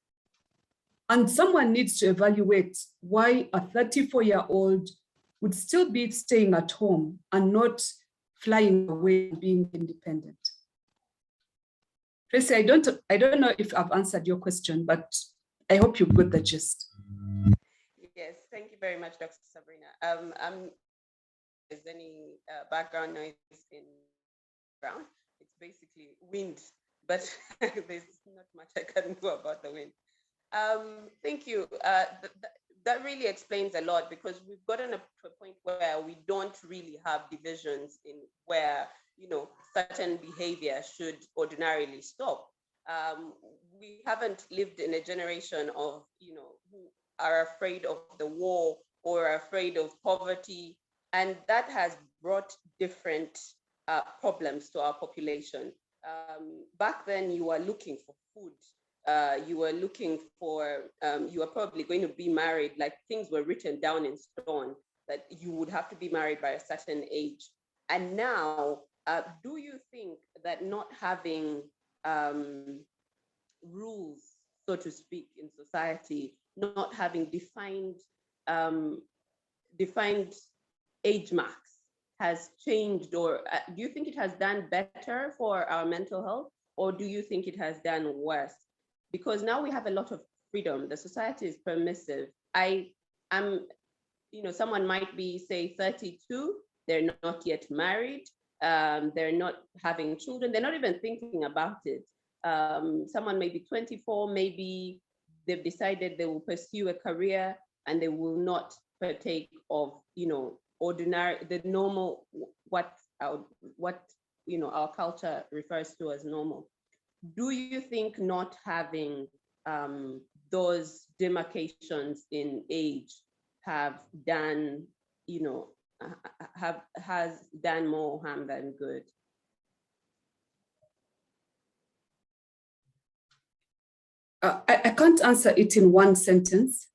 and someone needs to evaluate why a 34-year-old would still be staying at home and not flying away and being independent. Tracy, I don't know if I've answered your question, but I hope you've got the gist. Yes, thank you very much, Dr. Sabrina. Is any background noise in the ground? It's basically wind, but there's not much I can do about the wind. Thank you. That really explains a lot, because we've gotten to a point where we don't really have divisions in where, you know, certain behavior should ordinarily stop. We haven't lived in a generation of, you know, who are afraid of the war or are afraid of poverty, and that has brought different problems to our population. Back then, you were looking for food. You were looking for, you were probably going to be married, like things were written down in stone that you would have to be married by a certain age. And now, do you think that not having rules, so to speak, in society, not having defined age marks, has changed, or do you think it has done better for our mental health, or do you think it has done worse? Because now we have a lot of freedom. The society is permissive. Someone might be, say, 32, they're not yet married, they're not having children, they're not even thinking about it. Someone may be 24, maybe they've decided they will pursue a career and they will not partake of, the normal, what our culture refers to as normal. Do you think not having those demarcations in age have done, has done more harm than good? I can't answer it in one sentence,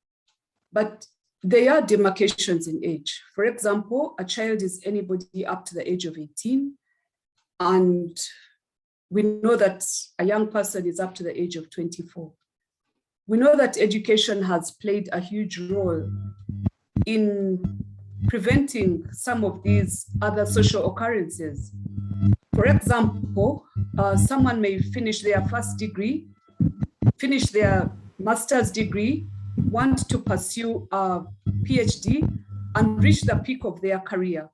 but there are demarcations in age. For example, a child is anybody up to the age of 18, and we know that a young person is up to the age of 24. We know that education has played a huge role in preventing some of these other social occurrences. For example, someone may finish their first degree, finish their master's degree, want to pursue a PhD, and reach the peak of their career.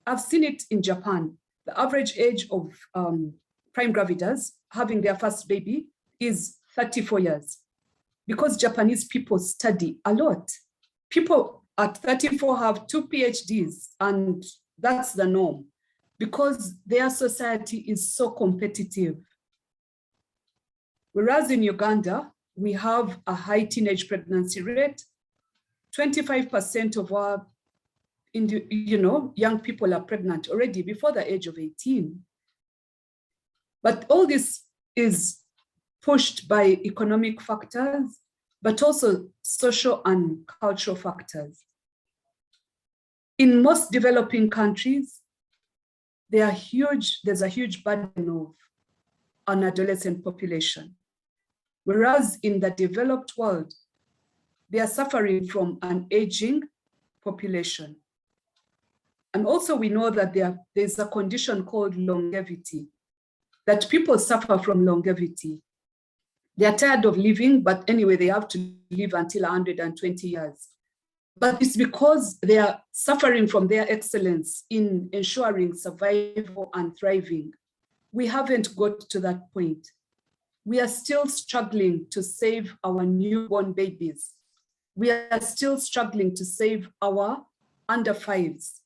I've seen it in Japan. The average age of prime gravidas having their first baby is 34 years, because Japanese people study a lot. People at 34 have 2 PhDs, and that's the norm, because their society is so competitive. Whereas in Uganda, we have a high teenage pregnancy rate. 25% of our young people are pregnant already before the age of 18. But all this is pushed by economic factors, but also social and cultural factors. In most developing countries, there's a huge burden of an adolescent population. Whereas in the developed world, they are suffering from an aging population. And also we know that there's a condition called longevity, that people suffer from longevity. They are tired of living, but anyway, they have to live until 120 years. But it's because they are suffering from their excellence in ensuring survival and thriving. We haven't got to that point. We are still struggling to save our newborn babies. We are still struggling to save our under 5s.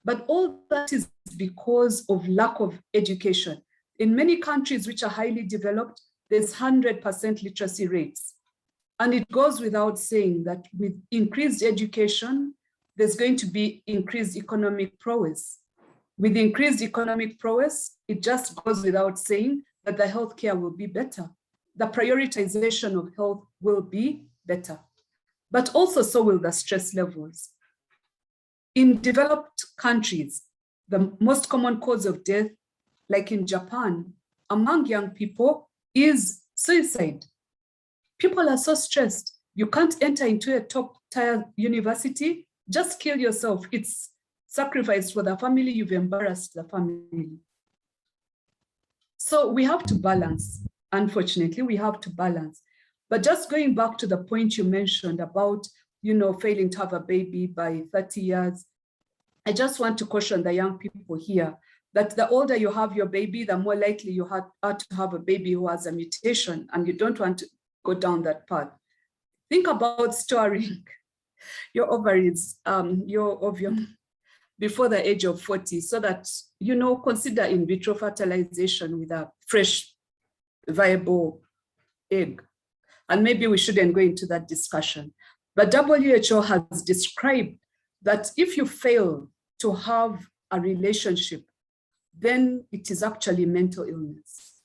But all that is because of lack of education. In many countries which are highly developed, there's 100% literacy rates. And it goes without saying that with increased education, there's going to be increased economic prowess. With increased economic prowess, it just goes without saying that the healthcare will be better. The prioritization of health will be better. But also so will the stress levels. In developed countries, the most common cause of death, like in Japan, among young people is suicide. People are so stressed. You can't enter into a top-tier university, just kill yourself. It's sacrifice for the family, you've embarrassed the family. So we have to balance. Unfortunately, we have to balance. But just going back to the point you mentioned about, failing to have a baby by 30 years, I just want to caution the young people here that the older you have your baby, the more likely you are to have a baby who has a mutation, and you don't want to go down that path. Think about storing your ovaries, your ovum, before the age of 40, so that, consider in vitro fertilization with a fresh, viable egg. And maybe we shouldn't go into that discussion. But WHO has described that if you fail to have a relationship, then it is actually mental illness.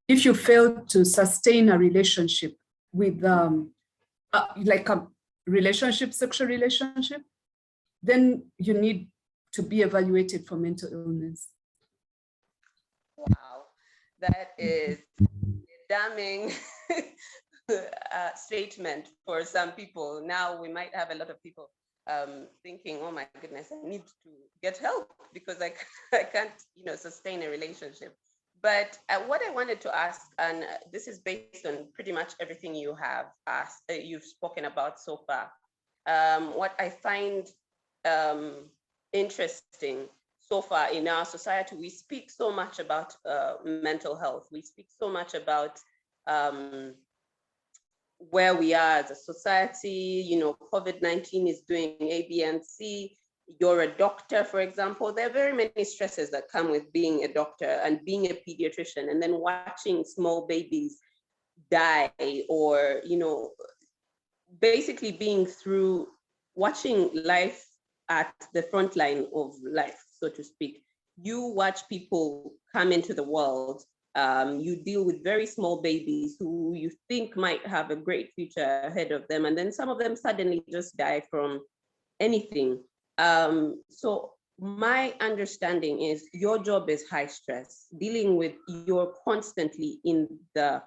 If you fail to sustain a relationship with like a relationship, sexual relationship, then you need to be evaluated for mental illness. Wow, that is damning statement for some people. Now we might have a lot of people thinking, oh my goodness, I need to get help because I can't, sustain a relationship. But what I wanted to ask, and this is based on pretty much everything you have asked, you've spoken about so far. What I find interesting so far in our society, we speak so much about mental health. We speak so much about where we are as a society. COVID-19 is doing A, B, and C. You're a doctor, for example. There are very many stresses that come with being a doctor and being a pediatrician, and then watching small babies die, or, basically being through watching life at the front line of life, so to speak. You watch people come into the world. You deal with very small babies who you think might have a great future ahead of them, and then some of them suddenly just die from anything. So my understanding is your job is high stress, dealing with, you're constantly in the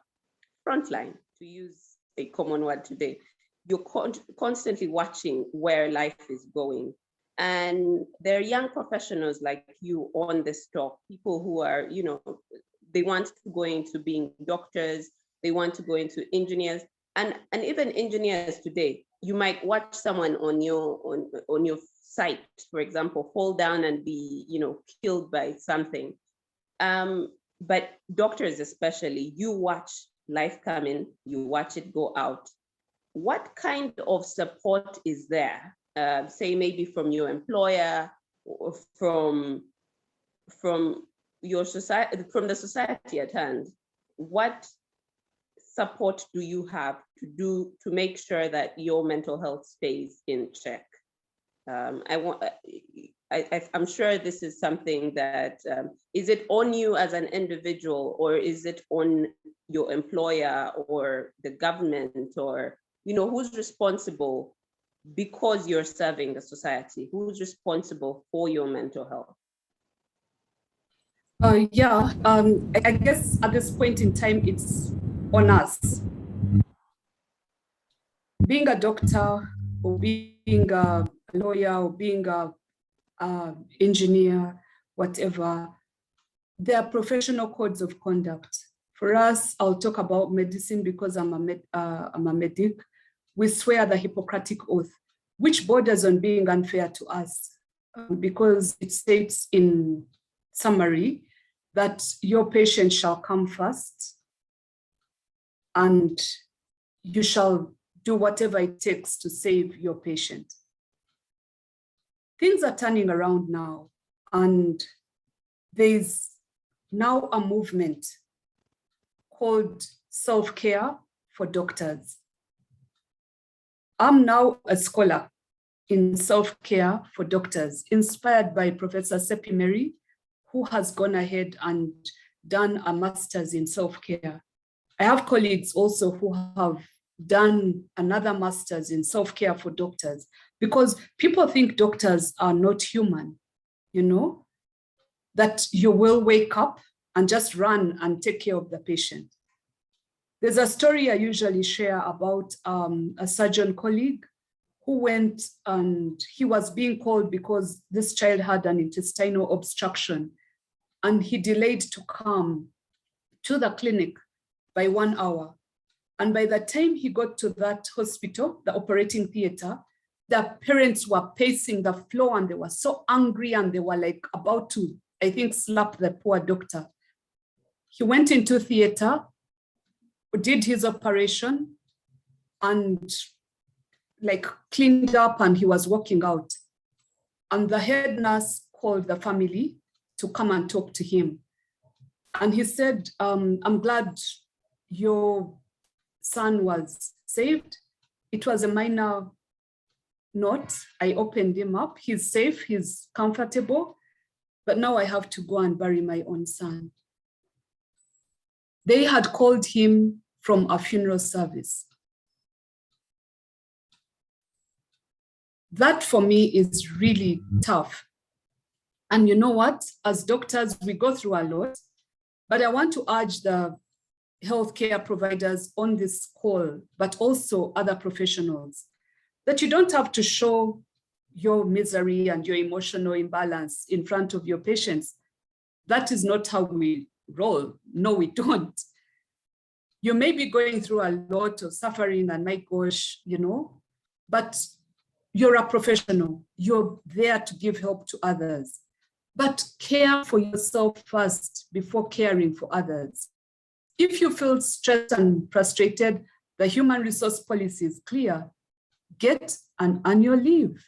front line, to use a common word today. You're constantly watching where life is going. And there are young professionals like you on this talk, people who are, they want to go into being doctors, they want to go into engineers, and even engineers today. You might watch someone on your site, for example, fall down and be, killed by something. But doctors especially, you watch life come in, you watch it go out. What kind of support is there? Say maybe from your employer, or from your society, from the society at hand. What support do you have to make sure that your mental health stays in check? I'm sure this is something that, is it on you as an individual, or is it on your employer or the government, or, who's responsible, because you're serving the society? Who's responsible for your mental health? I guess at this point in time, it's on us. Being a doctor, or being a lawyer, or being a engineer, whatever, there are professional codes of conduct. For us, I'll talk about medicine because I'm a medic. We swear the Hippocratic Oath, which borders on being unfair to us, because it states in summary that your patient shall come first, and you shall do whatever it takes to save your patient. Things are turning around now, and there's now a movement called self-care for doctors. I'm now a scholar in self-care for doctors, inspired by Professor Sepi Mary, who has gone ahead and done a master's in self-care. I have colleagues also who have done another master's in self-care for doctors, because people think doctors are not human, that you will wake up and just run and take care of the patient. There's a story I usually share about a surgeon colleague who went, and he was being called because this child had an intestinal obstruction, and he delayed to come to the clinic by 1 hour. And by the time he got to that hospital, the operating theater, the parents were pacing the floor, and they were so angry, and they were like about to, I think, slap the poor doctor. He went into theater, did his operation, and cleaned up, and he was walking out. And the head nurse called the family to come and talk to him. And he said, I'm glad your son was saved. It was a minor note. I opened him up. He's safe, he's comfortable, but now I have to go and bury my own son. They had called him from a funeral service. That for me is really tough. And you know what? As doctors, we go through a lot, but I want to urge the healthcare providers on this call, but also other professionals, that you don't have to show your misery and your emotional imbalance in front of your patients. That is not how we roll. No, we don't. You may be going through a lot of suffering and my gosh, you know, but you're a professional. You're there to give help to others. But care for yourself first before caring for others. If you feel stressed and frustrated, the human resource policy is clear. Get an annual leave.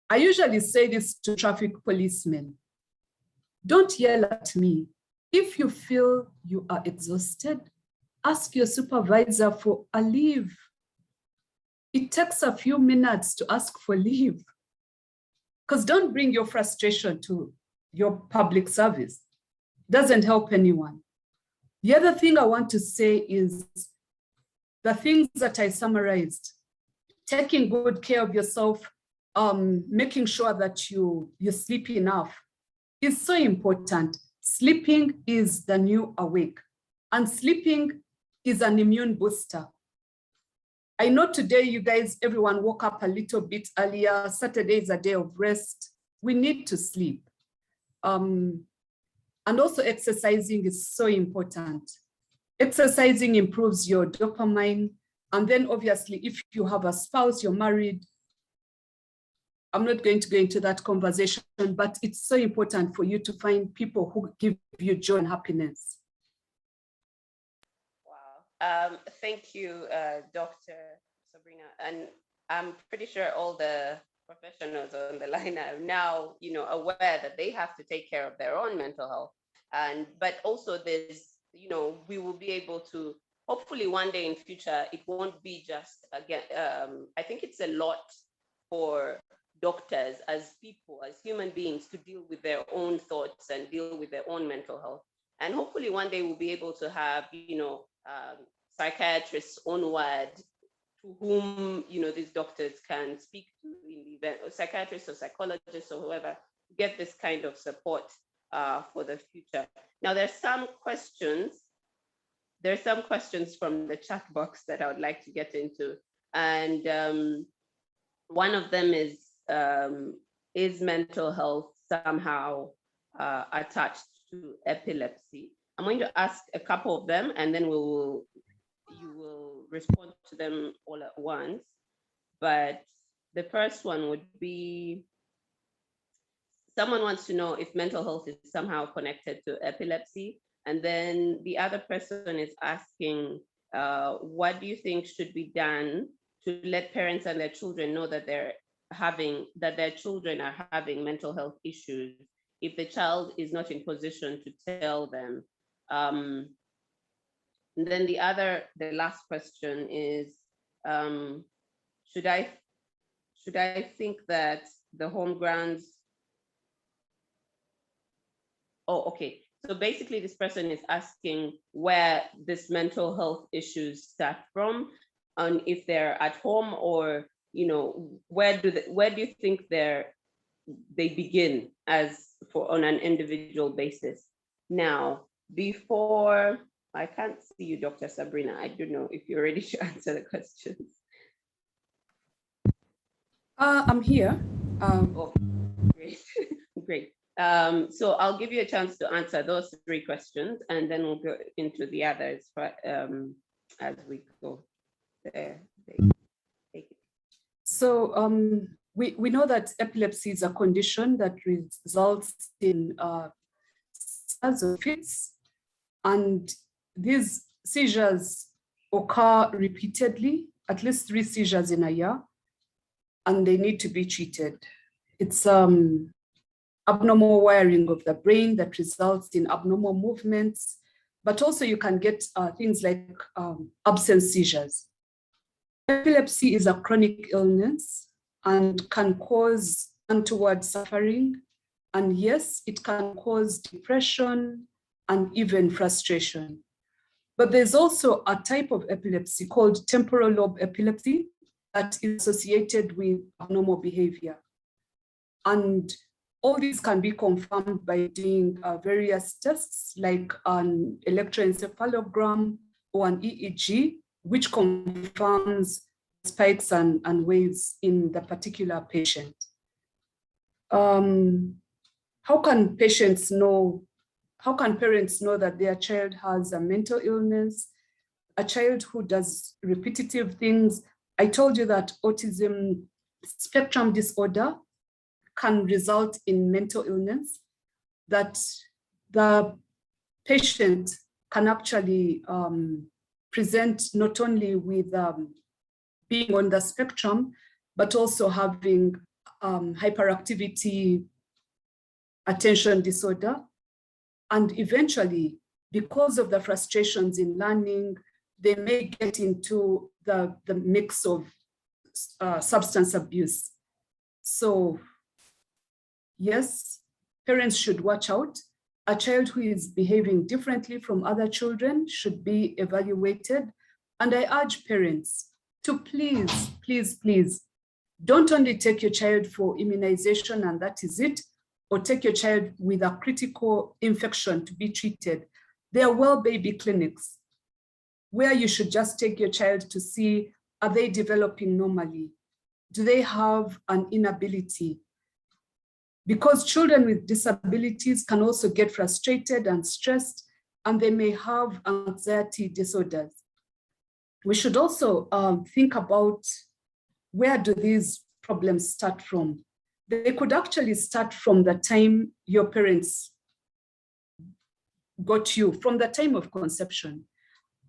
I usually say this to traffic policemen. Don't yell at me. If you feel you are exhausted, ask your supervisor for a leave. It takes a few minutes to ask for leave. Because don't bring your frustration to your public service. Doesn't help anyone. The other thing I want to say is the things that I summarized: taking good care of yourself, making sure that you sleep enough is so important. Sleeping is the new awake, and sleeping is an immune booster. I know today you guys, everyone woke up a little bit earlier. Saturday is a day of rest. We need to sleep. And also exercising is so important. Exercising improves your dopamine. And then obviously, if you have a spouse, you're married, I'm not going to go into that conversation, but it's so important for you to find people who give you joy and happiness. Wow. Thank you, Dr. Sabrina. And I'm pretty sure all the professionals on the line are now, aware that they have to take care of their own mental health. But also there's, we will be able to, hopefully one day in future, it won't be just, again, I think it's a lot for doctors as people, as human beings, to deal with their own thoughts and deal with their own mental health. And hopefully one day we'll be able to have, psychiatrists on ward to whom, these doctors can speak to in the event, or psychiatrists or psychologists or whoever, get this kind of support for the future. Now, there's some questions from the chat box that I would like to get into. And one of them is mental health somehow attached to epilepsy? I'm going to ask a couple of them, and then you will respond to them all at once. But the first one would be, someone wants to know if mental health is somehow connected to epilepsy. And then the other person is asking, what do you think should be done to let parents and their children know that their children are having mental health issues if the child is not in position to tell them? And then the last question is, should I think that the home grounds? Oh, okay. So basically, this person is asking where this mental health issues start from, and if they're at home, or where do you think they begin on an individual basis? Now, before, I can't see you, Dr. Sabrina. I don't know if you're ready to answer the questions. I'm here. Oh, great, great. So I'll give you a chance to answer those 3 questions, and then we'll go into the others as we go there. So we know that epilepsy is a condition that results in seizures or fits, and these seizures occur repeatedly, at least 3 seizures in a year, and they need to be treated. It's abnormal wiring of the brain that results in abnormal movements, but also you can get things like absence seizures. Epilepsy is a chronic illness and can cause untoward suffering. And yes, it can cause depression and even frustration. But there's also a type of epilepsy called temporal lobe epilepsy that is associated with abnormal behavior. And All these can be confirmed by doing various tests like an electroencephalogram or an EEG, which confirms spikes and waves in the particular patient. How can parents know that their child has a mental illness, a child who does repetitive things? I told you that autism spectrum disorder can result in mental illness, that the patient can actually present not only with being on the spectrum, but also having hyperactivity, attention disorder. And eventually, because of the frustrations in learning, they may get into the mix of substance abuse. So yes, parents should watch out. A child who is behaving differently from other children should be evaluated. And I urge parents to please, please, please, don't only take your child for immunization and that is it, or take your child with a critical infection to be treated. There are well baby clinics where you should just take your child to see, are they developing normally? Do they have an inability? Because children with disabilities can also get frustrated and stressed, and they may have anxiety disorders. We should also think about, where do these problems start from? They could actually start from the time your parents got you, from the time of conception.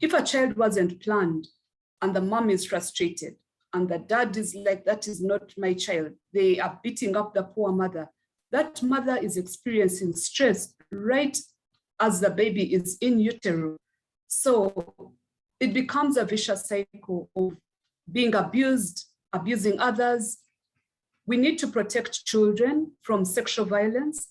If a child wasn't planned and the mom is frustrated and the dad is like, that is not my child, they are beating up the poor mother, that mother is experiencing stress right as the baby is in utero. So it becomes a vicious cycle of being abused, abusing others. We need to protect children from sexual violence.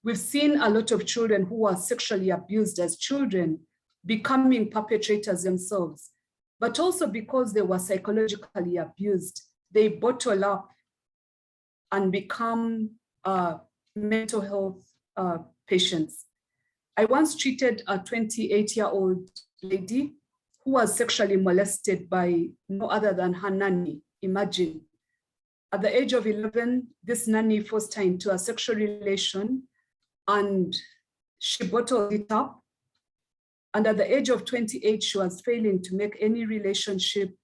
We've seen a lot of children who are sexually abused as children becoming perpetrators themselves, but also because they were psychologically abused, they bottle up and become mental health patients. I once treated a 28-year-old lady who was sexually molested by no other than her nanny. Imagine. At the age of 11, this nanny forced her into a sexual relation and she bottled it up. And at the age of 28, she was failing to make any relationship.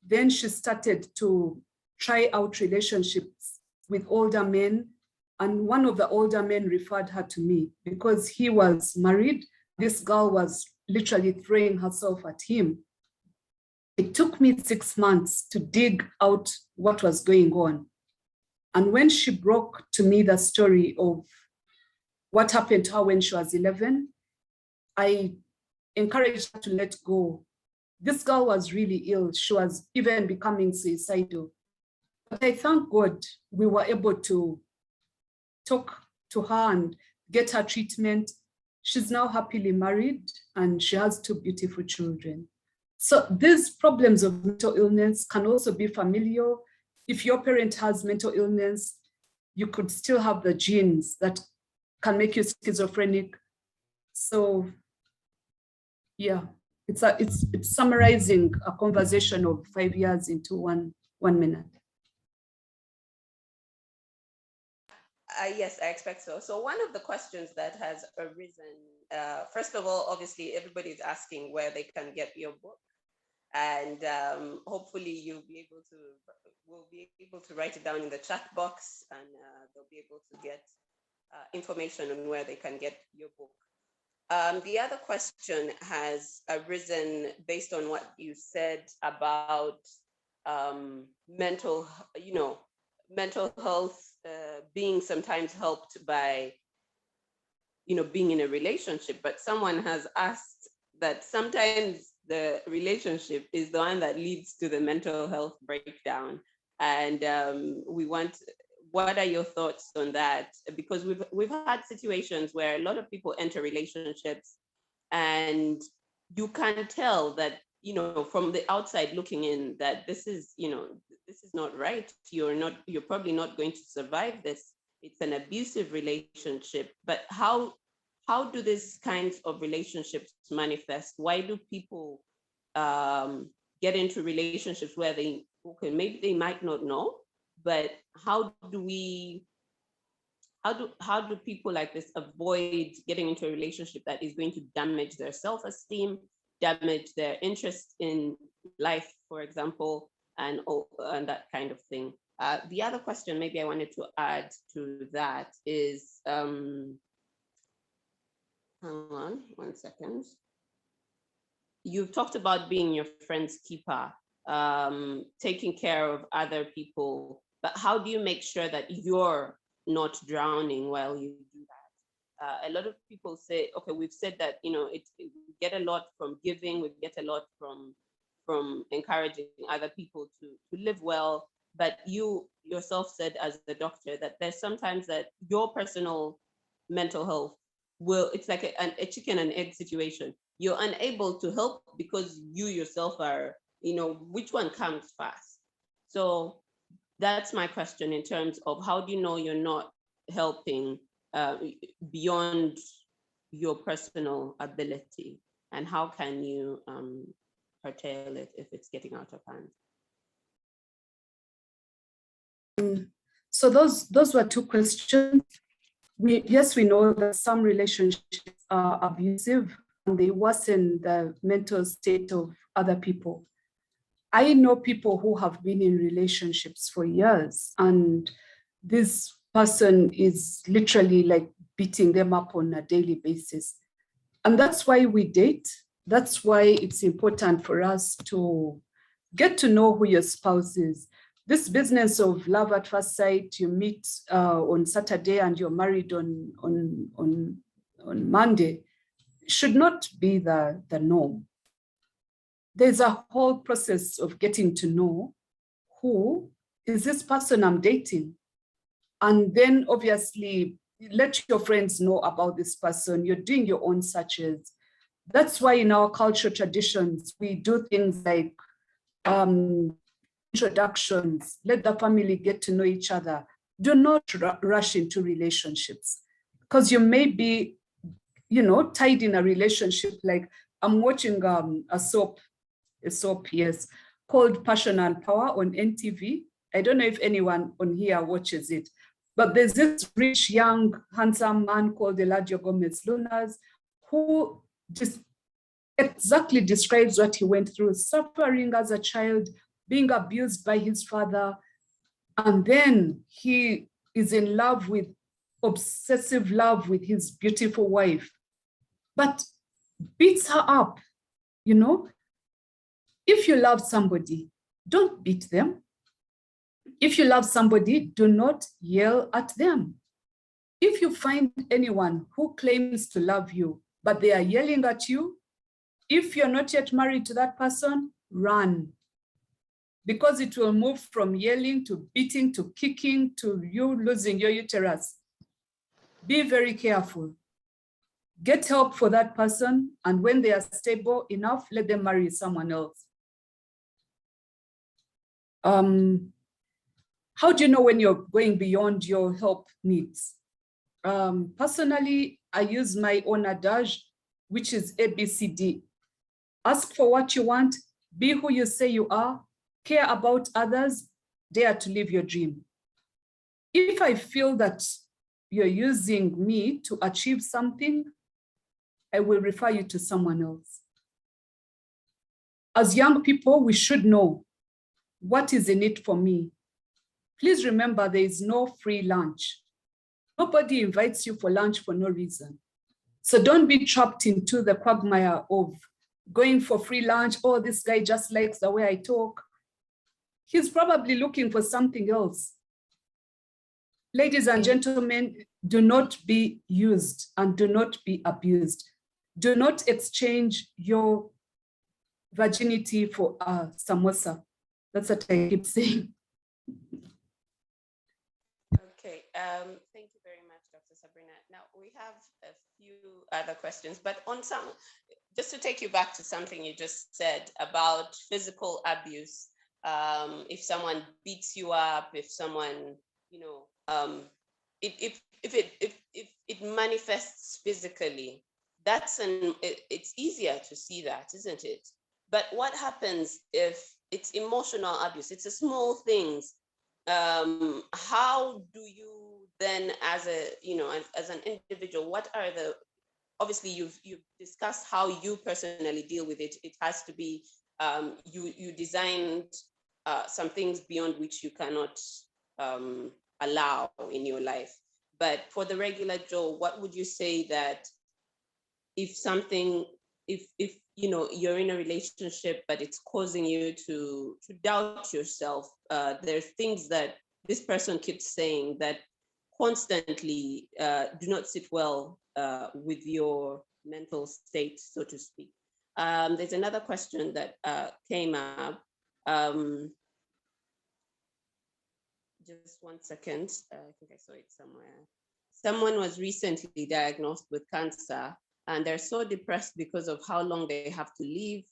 Then she started to try out relationships with older men. And one of the older men referred her to me because he was married. This girl was literally throwing herself at him. It took me 6 months to dig out what was going on. And when she broke to me the story of what happened to her when she was 11, I encouraged her to let go. This girl was really ill. She was even becoming suicidal. But I thank God we were able to talk to her and get her treatment. She's now happily married and she has 2 beautiful children. So these problems of mental illness can also be familial. If your parent has mental illness, you could still have the genes that can make you schizophrenic. So yeah, it's summarizing a conversation of 5 years into one minute. Yes, I expect so. So one of the questions that has arisen, first of all, obviously everybody's asking where they can get your book. And hopefully we'll be able to write it down in the chat box, and they'll be able to get information on where they can get your book. The other question has arisen based on what you said about mental health being sometimes helped by, being in a relationship. But someone has asked that sometimes the relationship is the one that leads to the mental health breakdown. And what are your thoughts on that? Because we've had situations where a lot of people enter relationships and you can tell that, from the outside looking in, that this is not right. You're probably not going to survive this. it's an abusive relationship, but how do these kinds of relationships manifest? Why do people get into relationships where they, okay, maybe they might not know, but how do people like this avoid getting into a relationship that is going to damage their self-esteem, damage their interest in life, for example, and that kind of thing? The other question maybe I wanted to add to that is, hang on one second. You've talked about being your friend's keeper, taking care of other people, but how do you make sure that you're not drowning while you do that? A lot of people say, okay, we've said that, we get a lot from giving, we get a lot from encouraging other people to live well, but you yourself said as the doctor that there's sometimes that your personal mental health it's like a chicken and egg situation. You're unable to help because you yourself are, which one comes first? So that's my question in terms of how do you know you're not helping beyond your personal ability, and how can you curtail it if it's getting out of hand? So those were two questions. Yes, we know that some relationships are abusive and they worsen the mental state of other people. I know people who have been in relationships for years, and this person is literally like beating them up on a daily basis. And that's why we date. That's why it's important for us to get to know who your spouse is. This business of love at first sight, you meet on Saturday and you're married on Monday, should not be the norm. There's a whole process of getting to know who is this person I'm dating. And then obviously let your friends know about this person. You're doing your own searches. That's why in our cultural traditions, we do things like introductions, let the family get to know each other. Do not rush into relationships, because you may be, tied in a relationship. Like I'm watching a soap, yes, called Passion and Power on NTV. I don't know if anyone on here watches it, but there's this rich, young, handsome man called Eladio Gomez Lunas, who just exactly describes what he went through, suffering as a child, being abused by his father. And then he is in love with, obsessive love with his beautiful wife, but beats her up, If you love somebody, don't beat them. If you love somebody, do not yell at them. If you find anyone who claims to love you, but they are yelling at you, if you're not yet married to that person, run. Because it will move from yelling to beating to kicking to you losing your uterus. Be very careful. Get help for that person, and when they are stable enough, let them marry someone else. How do you know when you're going beyond your help needs? Personally, I use my own adage, which is ABCD. Ask for what you want, be who you say you are, care about others, dare to live your dream. If I feel that you're using me to achieve something, I will refer you to someone else. As young people, we should know what is in it for me. Please remember, there is no free lunch. Nobody invites you for lunch for no reason. So don't be trapped into the quagmire of going for free lunch. Oh, this guy just likes the way I talk. He's probably looking for something else. Ladies and gentlemen, do not be used and do not be abused. Do not exchange your virginity for a samosa. That's what I keep saying. Okay, thank you very much, Dr. Sabrina. Now we have a few other questions, but on some, just to take you back to something you just said about physical abuse. If someone beats you up, if someone, if it manifests physically, it's easier to see that, isn't it? But what happens if it's emotional abuse? It's a small things. How do you then, as an individual, what are the, obviously you've discussed how you personally deal with it. It has to be, you designed some things beyond which you cannot allow in your life. But for the regular Joe, what would you say that if you're in a relationship, but it's causing you to doubt yourself, there's things that this person keeps saying that constantly do not sit well with your mental state, so to speak. There's another question that came up. Just 1 second. I think I saw it somewhere. Someone was recently diagnosed with cancer, and they're so depressed because of how long they have to live.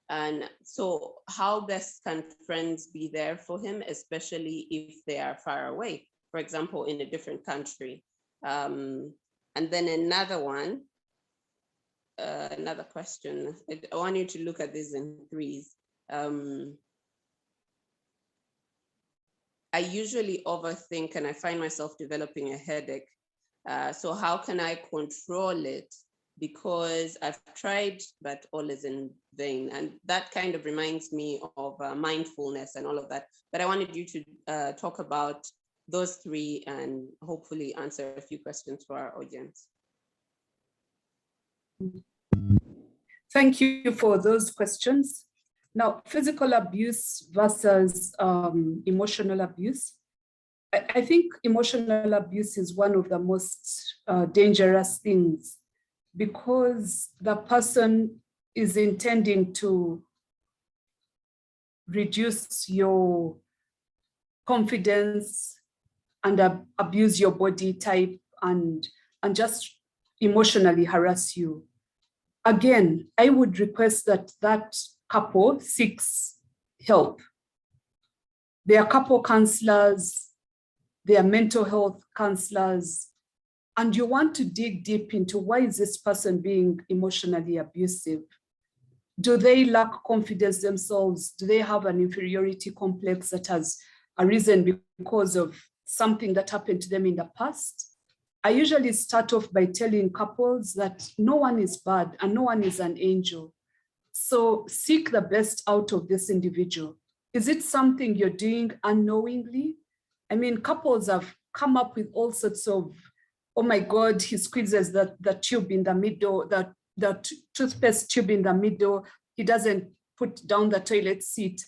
And so how best can friends be there for him, especially if they are far away, for example, in a different country? And then another one, another question. I want you to look at this in threes. I usually overthink and I find myself developing a headache. So how can I control it? Because I've tried, but all is in vain. And that kind of reminds me of mindfulness and all of that. But I wanted you to talk about those three and hopefully answer a few questions for our audience. Thank you for those questions. Now, physical abuse versus emotional abuse. I think emotional abuse is one of the most dangerous things, because the person is intending to reduce your confidence and abuse your body type and just emotionally harass you. Again, I would request that couple seeks help. They are couple counselors, they are mental health counselors, and you want to dig deep into why is this person being emotionally abusive? Do they lack confidence themselves? Do they have an inferiority complex that has arisen because of something that happened to them in the past? I usually start off by telling couples that no one is bad and no one is an angel. So seek the best out of this individual. Is it something you're doing unknowingly? I mean, couples have come up with all sorts of, oh my God, he squeezes the tube in the middle, the toothpaste tube in the middle. He doesn't put down the toilet seat.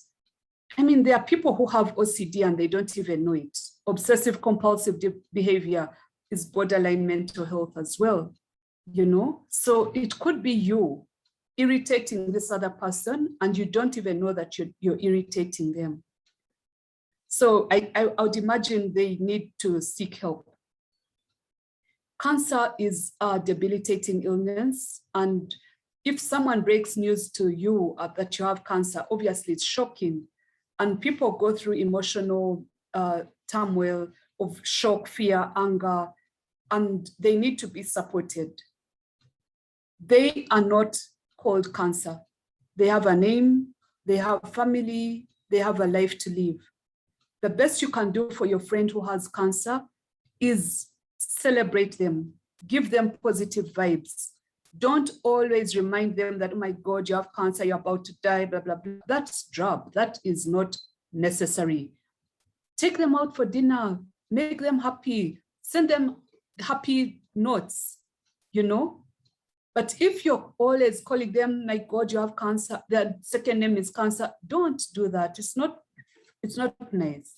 I mean, there are people who have OCD and they don't even know it. Obsessive compulsive behavior is borderline mental health as well, you know? So it could be you irritating this other person and you don't even know that you're irritating them. So I would imagine they need to seek help. Cancer is a debilitating illness, and if someone breaks news to you that you have cancer, obviously it's shocking, and people go through emotional turmoil of shock, fear, anger, and they need to be supported. They are not called cancer. They have a name, they have family, they have a life to live. The best you can do for your friend who has cancer is celebrate them, give them positive vibes. Don't always remind them that, oh my God, you have cancer, you're about to die, blah, blah, blah. That's drab. That is not necessary. Take them out for dinner, make them happy, send them happy notes, you know? But if you're always calling them, my God, you have cancer, their second name is cancer, don't do that. It's not nice.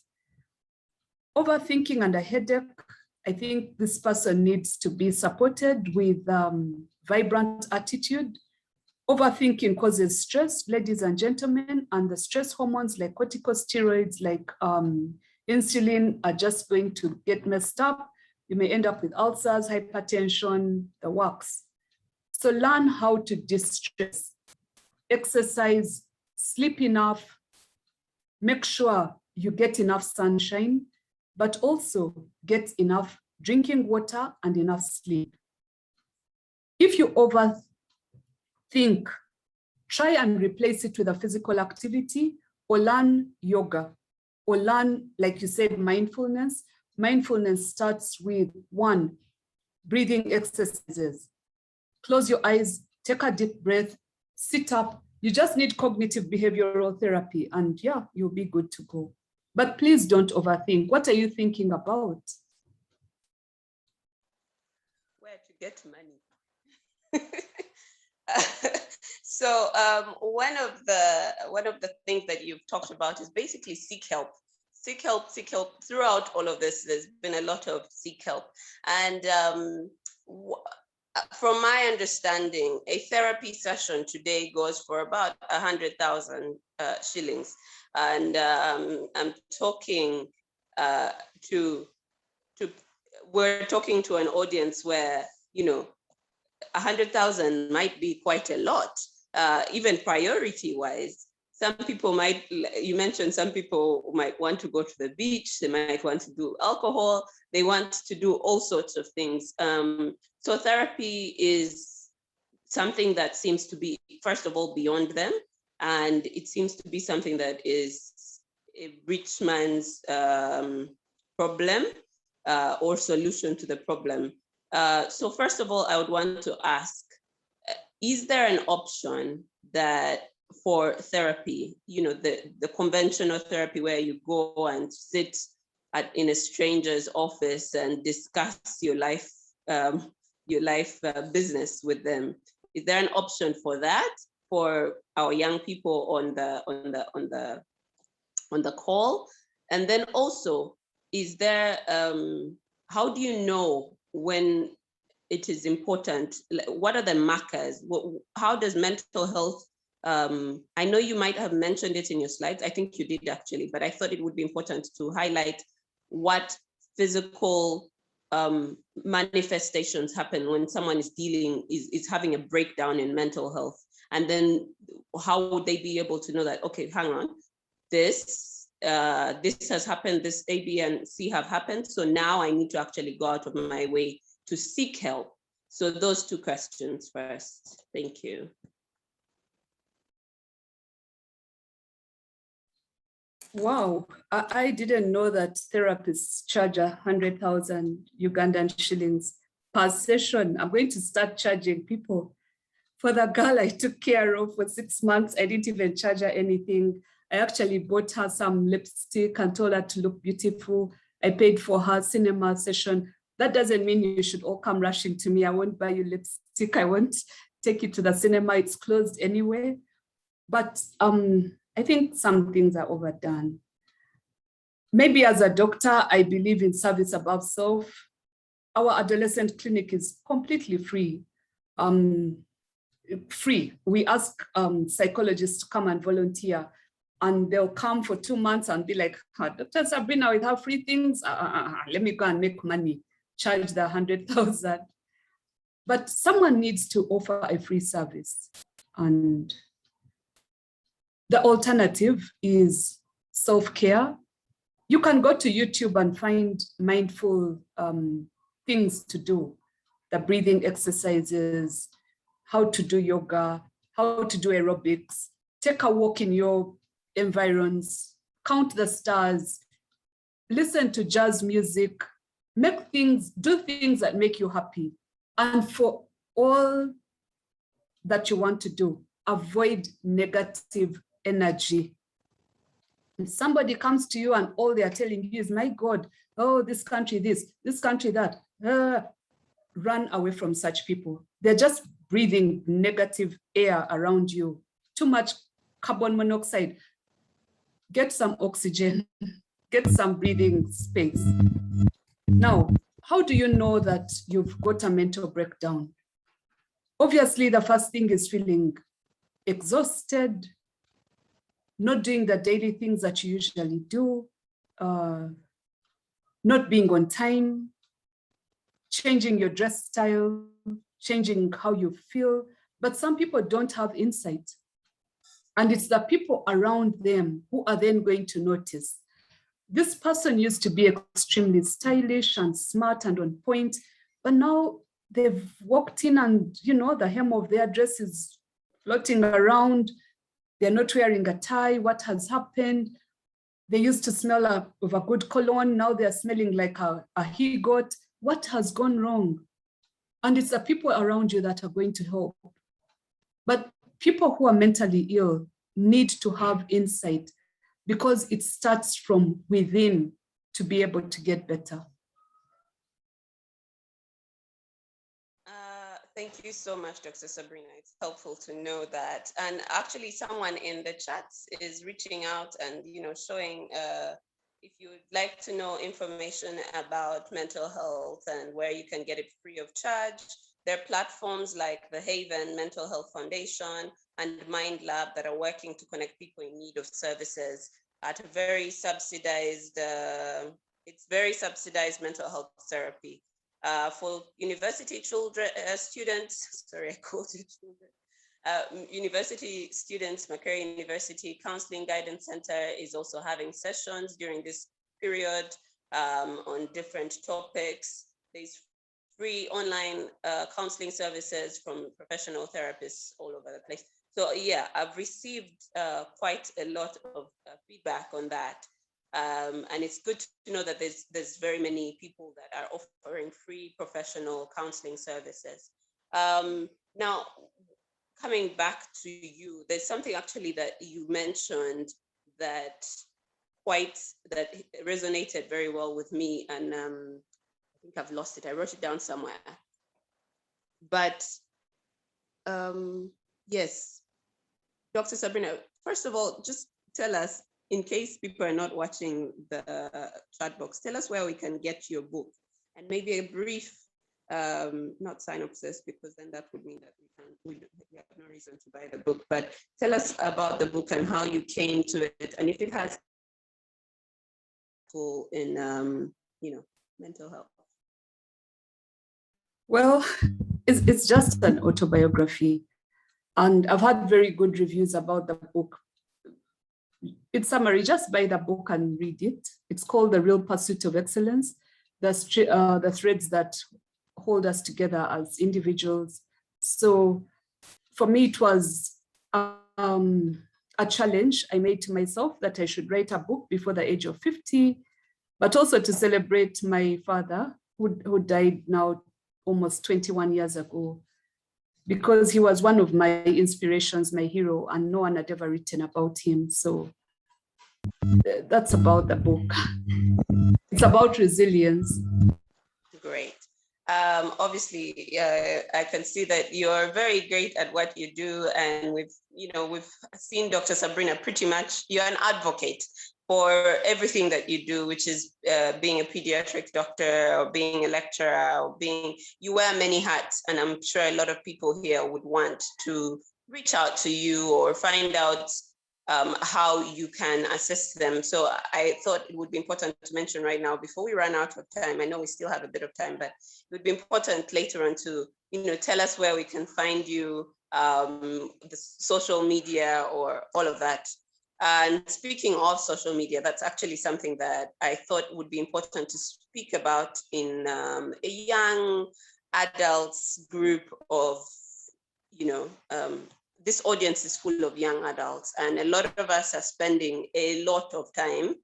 Overthinking and a headache, I think this person needs to be supported with vibrant attitude. Overthinking causes stress, ladies and gentlemen, and the stress hormones like corticosteroids, like insulin are just going to get messed up. You may end up with ulcers, hypertension, the works. So learn how to distress, exercise, sleep enough, make sure you get enough sunshine, but also get enough drinking water, and enough sleep. If you overthink, try and replace it with a physical activity or learn yoga or learn, like you said, mindfulness. Mindfulness starts with 1, breathing exercises. Close your eyes, take a deep breath, sit up. You just need cognitive behavioral therapy and yeah, you'll be good to go. But please don't overthink. What are you thinking about? Where to get money. So one of the things that you've talked about is basically seek help. Seek help, seek help. Throughout all of this, there's been a lot of seek help. And from my understanding, a therapy session today goes for about 100,000 shillings. And I'm talking we're talking to an audience where, 100,000 might be quite a lot, even priority-wise. Some people might, you mentioned some people might want to go to the beach, they might want to do alcohol, they want to do all sorts of things. So therapy is something that seems to be, first of all, beyond them. And it seems to be something that is a rich man's problem or solution to the problem. So first of all, I would want to ask, is there an option that for therapy, the conventional therapy where you go and sit in a stranger's office and discuss your life business with them? Is there an option for that for our young people on the call? And then also, is there how do you know when it is important? What are the markers? How does mental health, I know you might have mentioned it in your slides, I think you did actually, but I thought it would be important to highlight what physical manifestations happen when someone is having a breakdown in mental health. And then how would they be able to know that, okay, hang on, this has happened, this A, B, and C have happened. So now I need to actually go out of my way to seek help. So those two questions first. Thank you. Wow, I didn't know that therapists charge 100,000 Ugandan shillings per session. I'm going to start charging people. For the girl I took care of for 6 months, I didn't even charge her anything. I actually bought her some lipstick and told her to look beautiful. I paid for her cinema session. That doesn't mean you should all come rushing to me. I won't buy you lipstick. I won't take you to the cinema. It's closed anyway. But I think some things are overdone. Maybe as a doctor, I believe in service above self. Our adolescent clinic is completely free. We ask psychologists to come and volunteer, and they'll come for 2 months and be like, Dr. Sabrina, with her free things, let me go and make money, charge the 100,000. But someone needs to offer a free service. And the alternative is self-care. You can go to YouTube and find mindful things to do, the breathing exercises, how to do yoga, how to do aerobics, take a walk in your environs, count the stars, listen to jazz music, do things that make you happy. And for all that you want to do, avoid negative energy. If somebody comes to you and all they are telling you is, my God, oh, this country this country that, run away from such people. They're just breathing negative air around you. Too much carbon monoxide. Get some oxygen, get some breathing space. Now, how do you know that you've got a mental breakdown? Obviously, the first thing is feeling exhausted, not doing the daily things that you usually do, not being on time, changing your dress style, changing how you feel. But some people don't have insight. And it's the people around them who are then going to notice. this person used to be extremely stylish and smart and on point, but now they've walked in and, you know, the hem of their dress is floating around. They're not wearing a tie. What has happened? They used to smell of a good cologne. Now they're smelling like a he-goat. What has gone wrong? And it's the people around you that are going to help. But people who are mentally ill need to have insight, because it starts from within to be able to get better. Thank you so much, Dr. Sabrina. It's helpful to know that. And actually someone in the chat is reaching out and, you know, showing if you would like to know information about mental health and where you can get it free of charge, there are platforms like the Haven Mental Health Foundation and Mind Lab that are working to connect people in need of services at a very subsidized, it's very subsidized mental health therapy. For university children, students, sorry, I called you children. University students, Macquarie University Counseling Guidance Center is also having sessions during this period on different topics. There's free online counseling services from professional therapists all over the place. So yeah, I've received quite a lot of feedback on that. And it's good to know that there's very many people that are offering free professional counseling services. Now, coming back to you, there's something actually that you mentioned that resonated very well with me, and I think I've lost it. I wrote it down somewhere. But yes, Dr. Sabrina, first of all, just tell us, in case people are not watching the chat box, tell us where we can get your book, and maybe a brief, not synopsis, because then that would mean that we have no reason to buy the book, but tell us about the book and how you came to it, and if it has in you know, mental health. Well, it's just an autobiography, and I've had very good reviews about the book. In summary, just buy the book and read it. It's called The Real Pursuit of Excellence, the threads that hold us together as individuals. So for me, it was a challenge I made to myself that I should write a book before the age of 50, but also to celebrate my father, who died now almost 21 years ago, because he was one of my inspirations, my hero, and no one had ever written about him. So that's about the book. It's about resilience. Great. Obviously, I can see that you're very great at what you do, and we've seen Dr. Sabrina, pretty much you're an advocate for everything that you do, which is being a pediatric doctor or being a lecturer or you wear many hats, and I'm sure a lot of people here would want to reach out to you or find out how you can assist them. So I thought it would be important to mention right now, before we run out of time, I know we still have a bit of time, but it would be important later on to, tell us where we can find you, the social media or all of that. And speaking of social media, that's actually something that I thought would be important to speak about in a young adults group of, this audience is full of young adults, and a lot of us are spending a lot of time,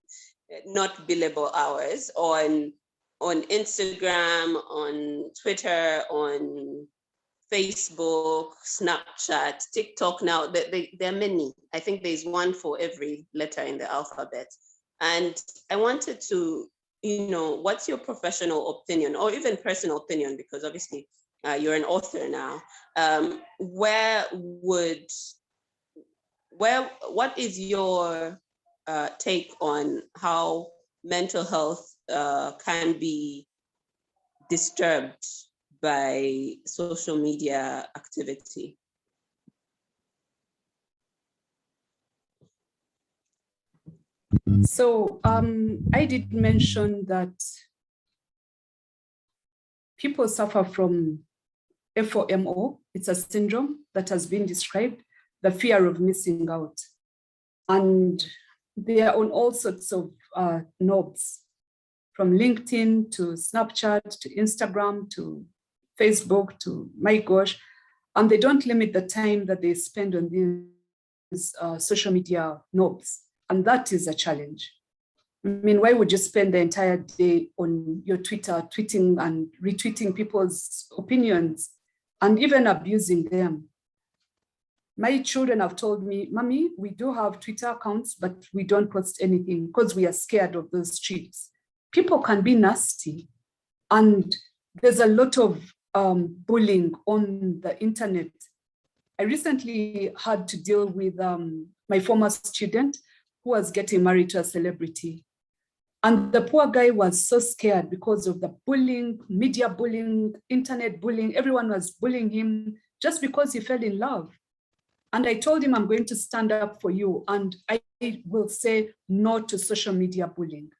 not billable hours, on Instagram, on Twitter, on Facebook, Snapchat, TikTok. Now, there are many. I think there's one for every letter in the alphabet. And I wanted to, what's your professional opinion, or even personal opinion, because obviously you're an author now. What is your take on how mental health can be disturbed by social media activity? So I did mention that people suffer from FOMO. It's a syndrome that has been described, the fear of missing out. And they are on all sorts of knobs, from LinkedIn to Snapchat to Instagram to Facebook to my gosh, and they don't limit the time that they spend on these social media knobs. And that is a challenge. I mean, why would you spend the entire day on your Twitter, tweeting and retweeting people's opinions and even abusing them? My children have told me, Mommy, we do have Twitter accounts, but we don't post anything because we are scared of those streets. People can be nasty. And there's a lot of bullying on the internet. I recently had to deal with my former student who was getting married to a celebrity. And the poor guy was so scared because of the bullying, media bullying, internet bullying. Everyone was bullying him just because he fell in love. And I told him, I'm going to stand up for you. And I will say no to social media bullying.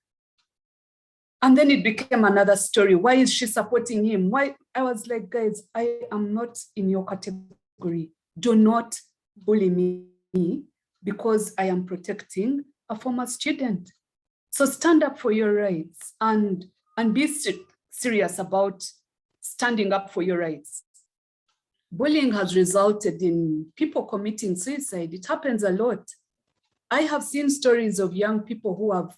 And then it became another story. Why is she supporting him? Why? I was like, guys, I am not in your category. Do not bully me because I am protecting a former student. So stand up for your rights and be serious about standing up for your rights. Bullying has resulted in people committing suicide. It happens a lot. I have seen stories of young people who have,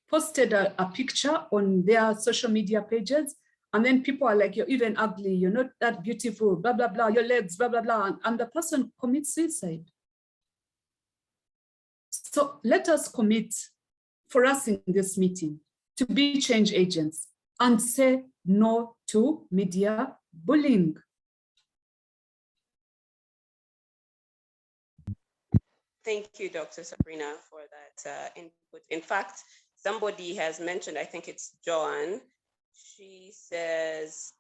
posted a picture on their social media pages, and then people are like, you're even ugly, you're not that beautiful, blah, blah, blah, your legs, blah, blah, blah, and the person commits suicide. So let us commit, for us in this meeting, to be change agents and say no to media bullying. Thank you, Dr. Sabrina, for that input. In fact, somebody has mentioned, I think it's Joanne, she says,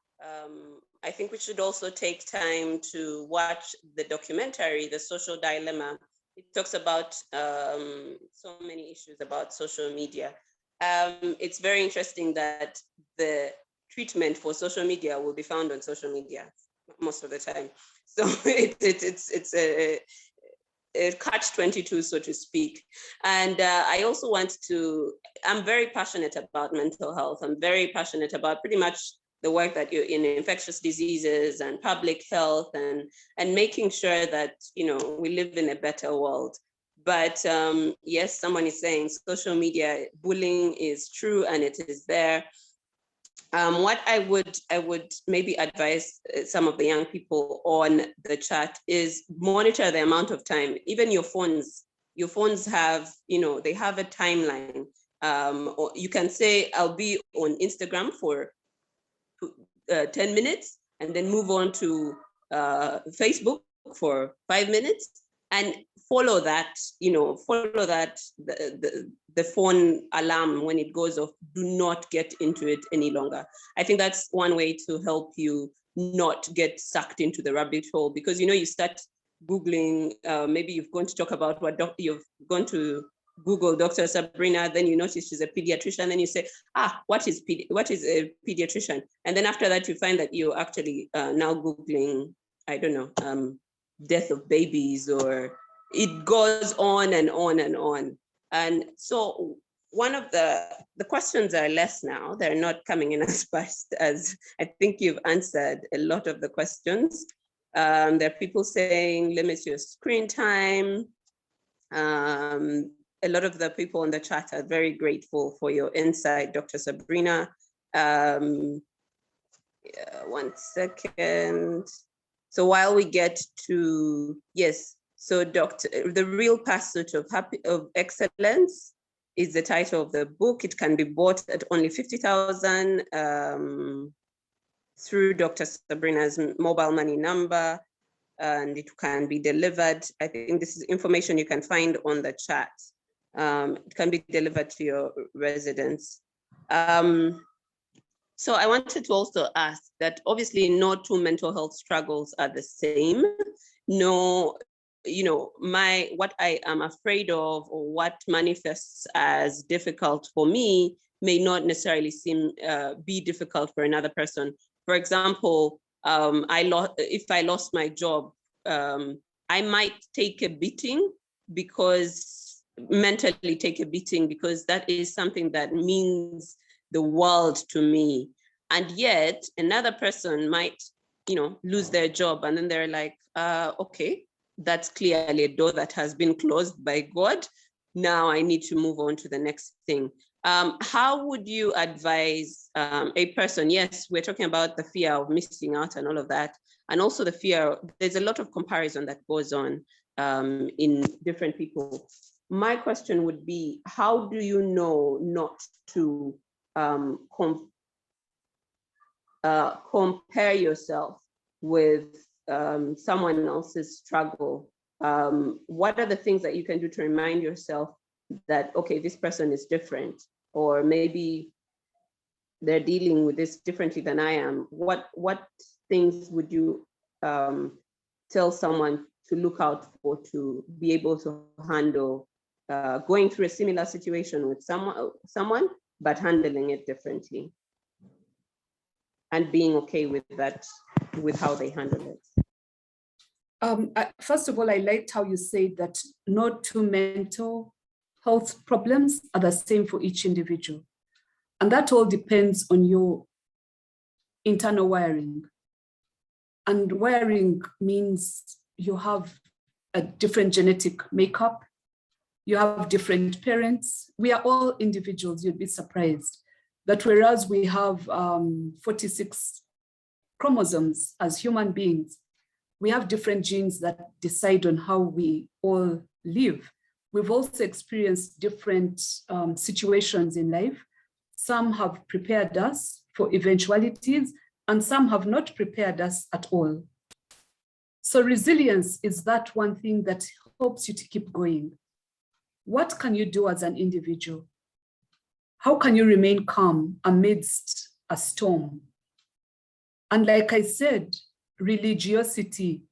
I think we should also take time to watch the documentary, The Social Dilemma. It talks about so many issues about social media. It's very interesting that the treatment for social media will be found on social media most of the time. So it's a catch-22, so to speak. And I also I'm very passionate about mental health. I'm very passionate about pretty much the work that you're in infectious diseases and public health and making sure that, we live in a better world. But yes, someone is saying social media bullying is true and it is there. What I would maybe advise some of the young people on the chat is monitor the amount of time. Even your phones have, they have a timeline. Or you can say, I'll be on Instagram for 10 minutes and then move on to Facebook for 5 minutes and follow that, the phone alarm when it goes off. Do not get into it any longer. I think that's one way to help you not get sucked into the rabbit hole, because you start Googling, maybe you've gone to talk about you've gone to Google Dr. Sabrina, then you notice she's a pediatrician, then you say, what is a pediatrician? And then after that, you find that you're actually now Googling, I don't know, death of babies, or it goes on and on and on. And so one of the questions are less now. They're not coming in as fast as I think you've answered a lot of the questions. There are people saying limit your screen time. A lot of the people in the chat are very grateful for your insight, Dr. Sabrina. One second. So while we get to, yes, so The Real Pursuit of Excellence is the title of the book. It can be bought at only 50,000 through Dr. Sabrina's mobile money number, and it can be delivered. I think this is information you can find on the chat. It can be delivered to your residence. So I wanted to also ask that obviously no two mental health struggles are the same. No, what I am afraid of or what manifests as difficult for me may not necessarily be difficult for another person. For example, if I lost my job, I might take a beating because mentally take a beating because that is something that means the world to me. And yet another person might, lose their job, and then they're like, okay, that's clearly a door that has been closed by God. Now I need to move on to the next thing. How would you advise a person? Yes, we're talking about the fear of missing out and all of that. And also the fear, there's a lot of comparison that goes on in different people. My question would be, how do you know not to compare yourself with someone else's struggle? What are the things that you can do to remind yourself that, okay, this person is different, or maybe they're dealing with this differently than I am? What things would you tell someone to look out for to be able to handle going through a similar situation with someone, but handling it differently and being okay with that, with how they handle it? First of all, I liked how you said that no two mental health problems are the same for each individual. And that all depends on your internal wiring. And wiring means you have a different genetic makeup, you have different parents. We are all individuals, you'd be surprised. That whereas we have 46 chromosomes as human beings, we have different genes that decide on how we all live. We've also experienced different situations in life. Some have prepared us for eventualities, and some have not prepared us at all. So resilience is that one thing that helps you to keep going. What can you do as an individual? How can you remain calm amidst a storm? And like I said, religiosity,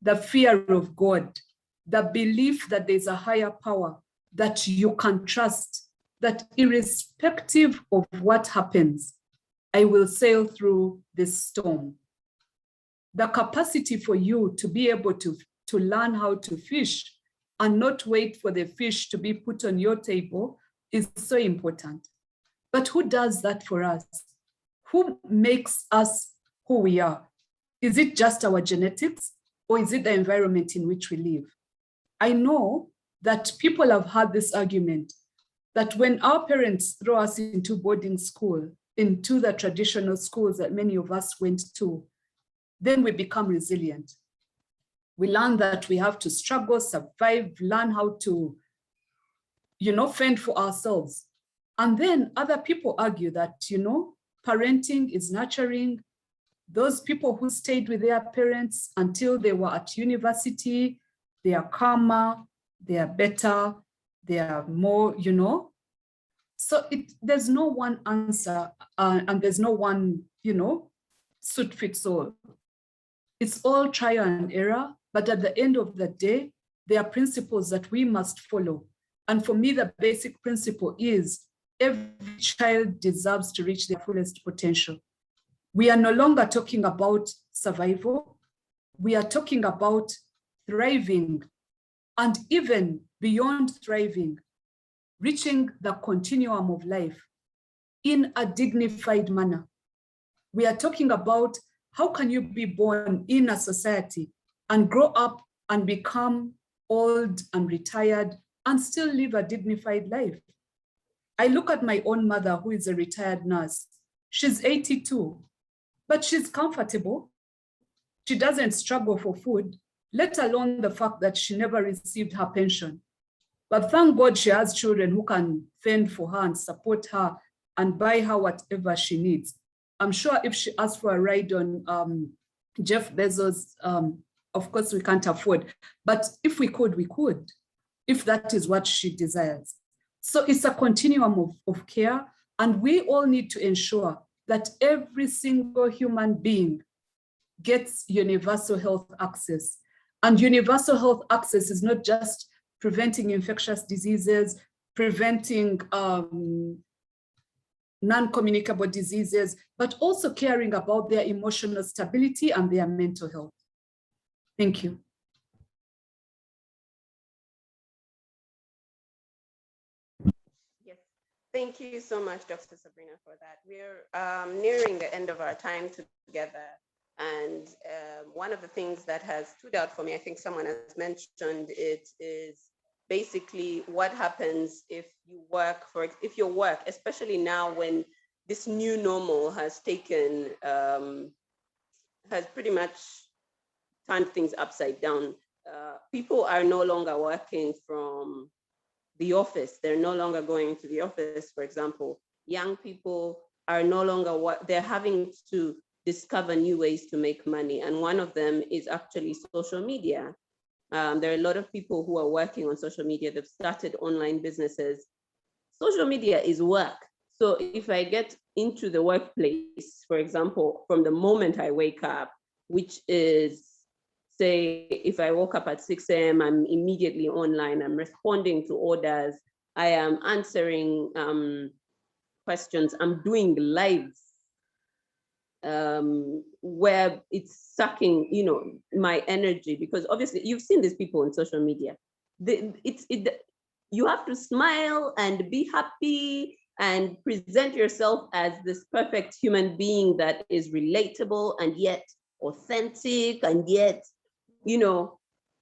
the fear of God, the belief that there's a higher power that you can trust, that irrespective of what happens, I will sail through this storm. The capacity for you to be able to learn how to fish and not wait for the fish to be put on your table is so important. But who does that for us? Who makes us who we are? Is it just our genetics, or is it the environment in which we live? I know that people have had this argument that when our parents throw us into boarding school, into the traditional schools that many of us went to, then we become resilient. We learn that we have to struggle, survive, learn how to, fend for ourselves. And then other people argue that, parenting is nurturing. Those people who stayed with their parents until they were at university, they are calmer, they are better, they are more, So there's no one answer and there's no one, suit fits all. It's all trial and error, but at the end of the day, there are principles that we must follow. And for me, the basic principle is every child deserves to reach their fullest potential. We are no longer talking about survival. We are talking about thriving, and even beyond thriving, reaching the continuum of life in a dignified manner. We are talking about how can you be born in a society and grow up and become old and retired and still live a dignified life. I look at my own mother, who is a retired nurse. She's 82, but she's comfortable. She doesn't struggle for food, let alone the fact that she never received her pension. But thank God she has children who can fend for her and support her and buy her whatever she needs. I'm sure if she asked for a ride on Jeff Bezos, of course we can't afford, but if we could, if that is what she desires. So it's a continuum of care, and we all need to ensure that every single human being gets universal health access. And universal health access is not just preventing infectious diseases, preventing non-communicable diseases, but also caring about their emotional stability and their mental health. Thank you. Thank you so much, Dr. Sabrina, for that. We're nearing the end of our time together. And one of the things that has stood out for me, I think someone has mentioned it, is basically what happens if your work, especially now when this new normal has taken, has pretty much turned things upside down. People are no longer working from the office. They're no longer going to the office, for example. Young people are no longer, they're having to discover new ways to make money. And one of them is actually social media. There are a lot of people who are working on social media. They've started online businesses. Social media is work. So if I get into the workplace, for example, from the moment I wake up, which is, say, if I woke up at 6 a.m., I'm immediately online, I'm responding to orders, I am answering questions, I'm doing lives where it's sucking, my energy, because obviously you've seen these people on social media. You have to smile and be happy and present yourself as this perfect human being that is relatable and yet authentic, and yet,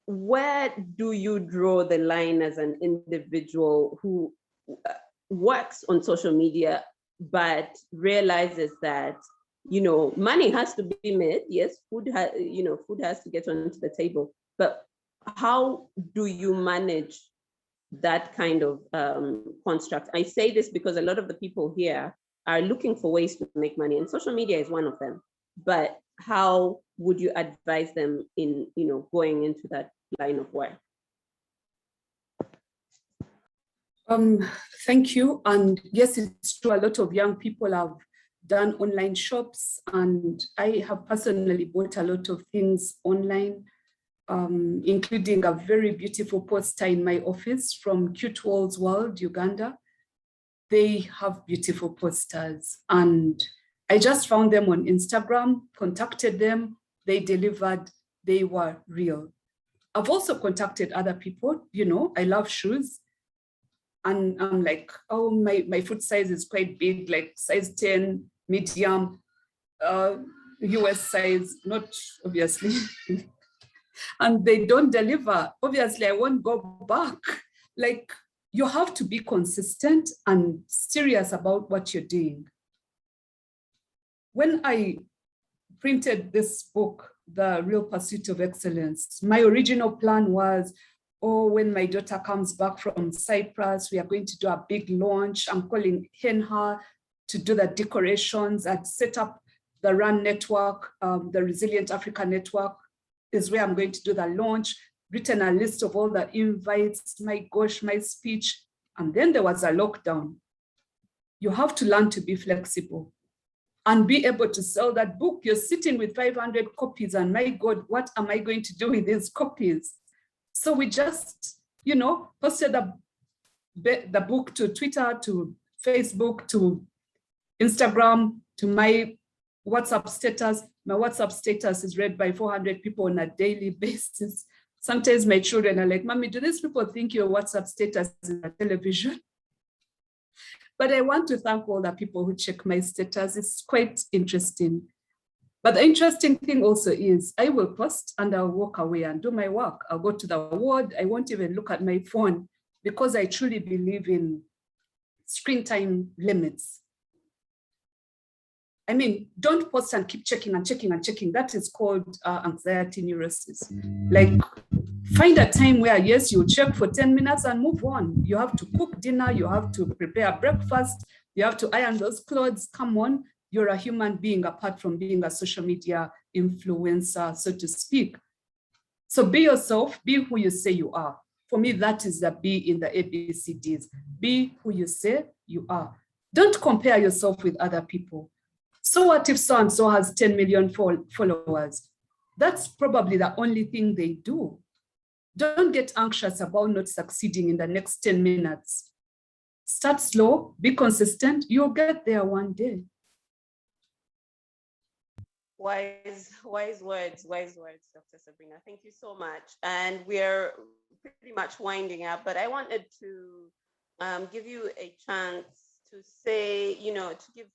where do you draw the line as an individual who works on social media but realizes that money has to be made? Yes, food has to get onto the table, but how do you manage that kind of construct? I say this because a lot of the people here are looking for ways to make money, and social media is one of them. But how would you advise them in going into that line of work? Thank you. And yes, it's true. A lot of young people have done online shops, and I have personally bought a lot of things online, including a very beautiful poster in my office from Cute Walls World, Uganda. They have beautiful posters, and I just found them on Instagram, contacted them, they delivered, they were real. I've also contacted other people, I love shoes. And I'm like, oh, my foot size is quite big, like size 10, medium, US size, not obviously. And they don't deliver. Obviously, I won't go back. Like, you have to be consistent and serious about what you're doing. When I printed this book, The Real Pursuit of Excellence, my original plan was, when my daughter comes back from Cyprus, we are going to do a big launch. I'm calling her to do the decorations. I'd set up the RUN network, the Resilient Africa Network is where I'm going to do the launch, written a list of all the invites, my gosh, my speech. And then there was a lockdown. You have to learn to be flexible and be able to sell that book. You're sitting with 500 copies, and my God, what am I going to do with these copies? So we just, posted the book to Twitter, to Facebook, to Instagram, to my WhatsApp status. My WhatsApp status is read by 400 people on a daily basis. Sometimes my children are like, Mommy, do these people think your WhatsApp status is a television? But I want to thank all the people who check my status. It's quite interesting. But the interesting thing also is I will post and I'll walk away and do my work. I'll go to the ward. I won't even look at my phone, because I truly believe in screen time limits. I mean, don't post and keep checking and checking and checking. That is called anxiety neurosis. Like, find a time where, yes, you check for 10 minutes and move on. You have to cook dinner. You have to prepare breakfast. You have to iron those clothes. Come on. You're a human being apart from being a social media influencer, so to speak. So be yourself, be who you say you are. For me, that is the B in the ABCDs. Be who you say you are. Don't compare yourself with other people. So what if so-and-so has 10 million followers? That's probably the only thing they do. Don't get anxious about not succeeding in the next 10 minutes. Start slow, be consistent, you'll get there one day. Wise words, Dr. Sabrina. Thank you so much. And we're pretty much winding up, but I wanted to give you a chance to say, to give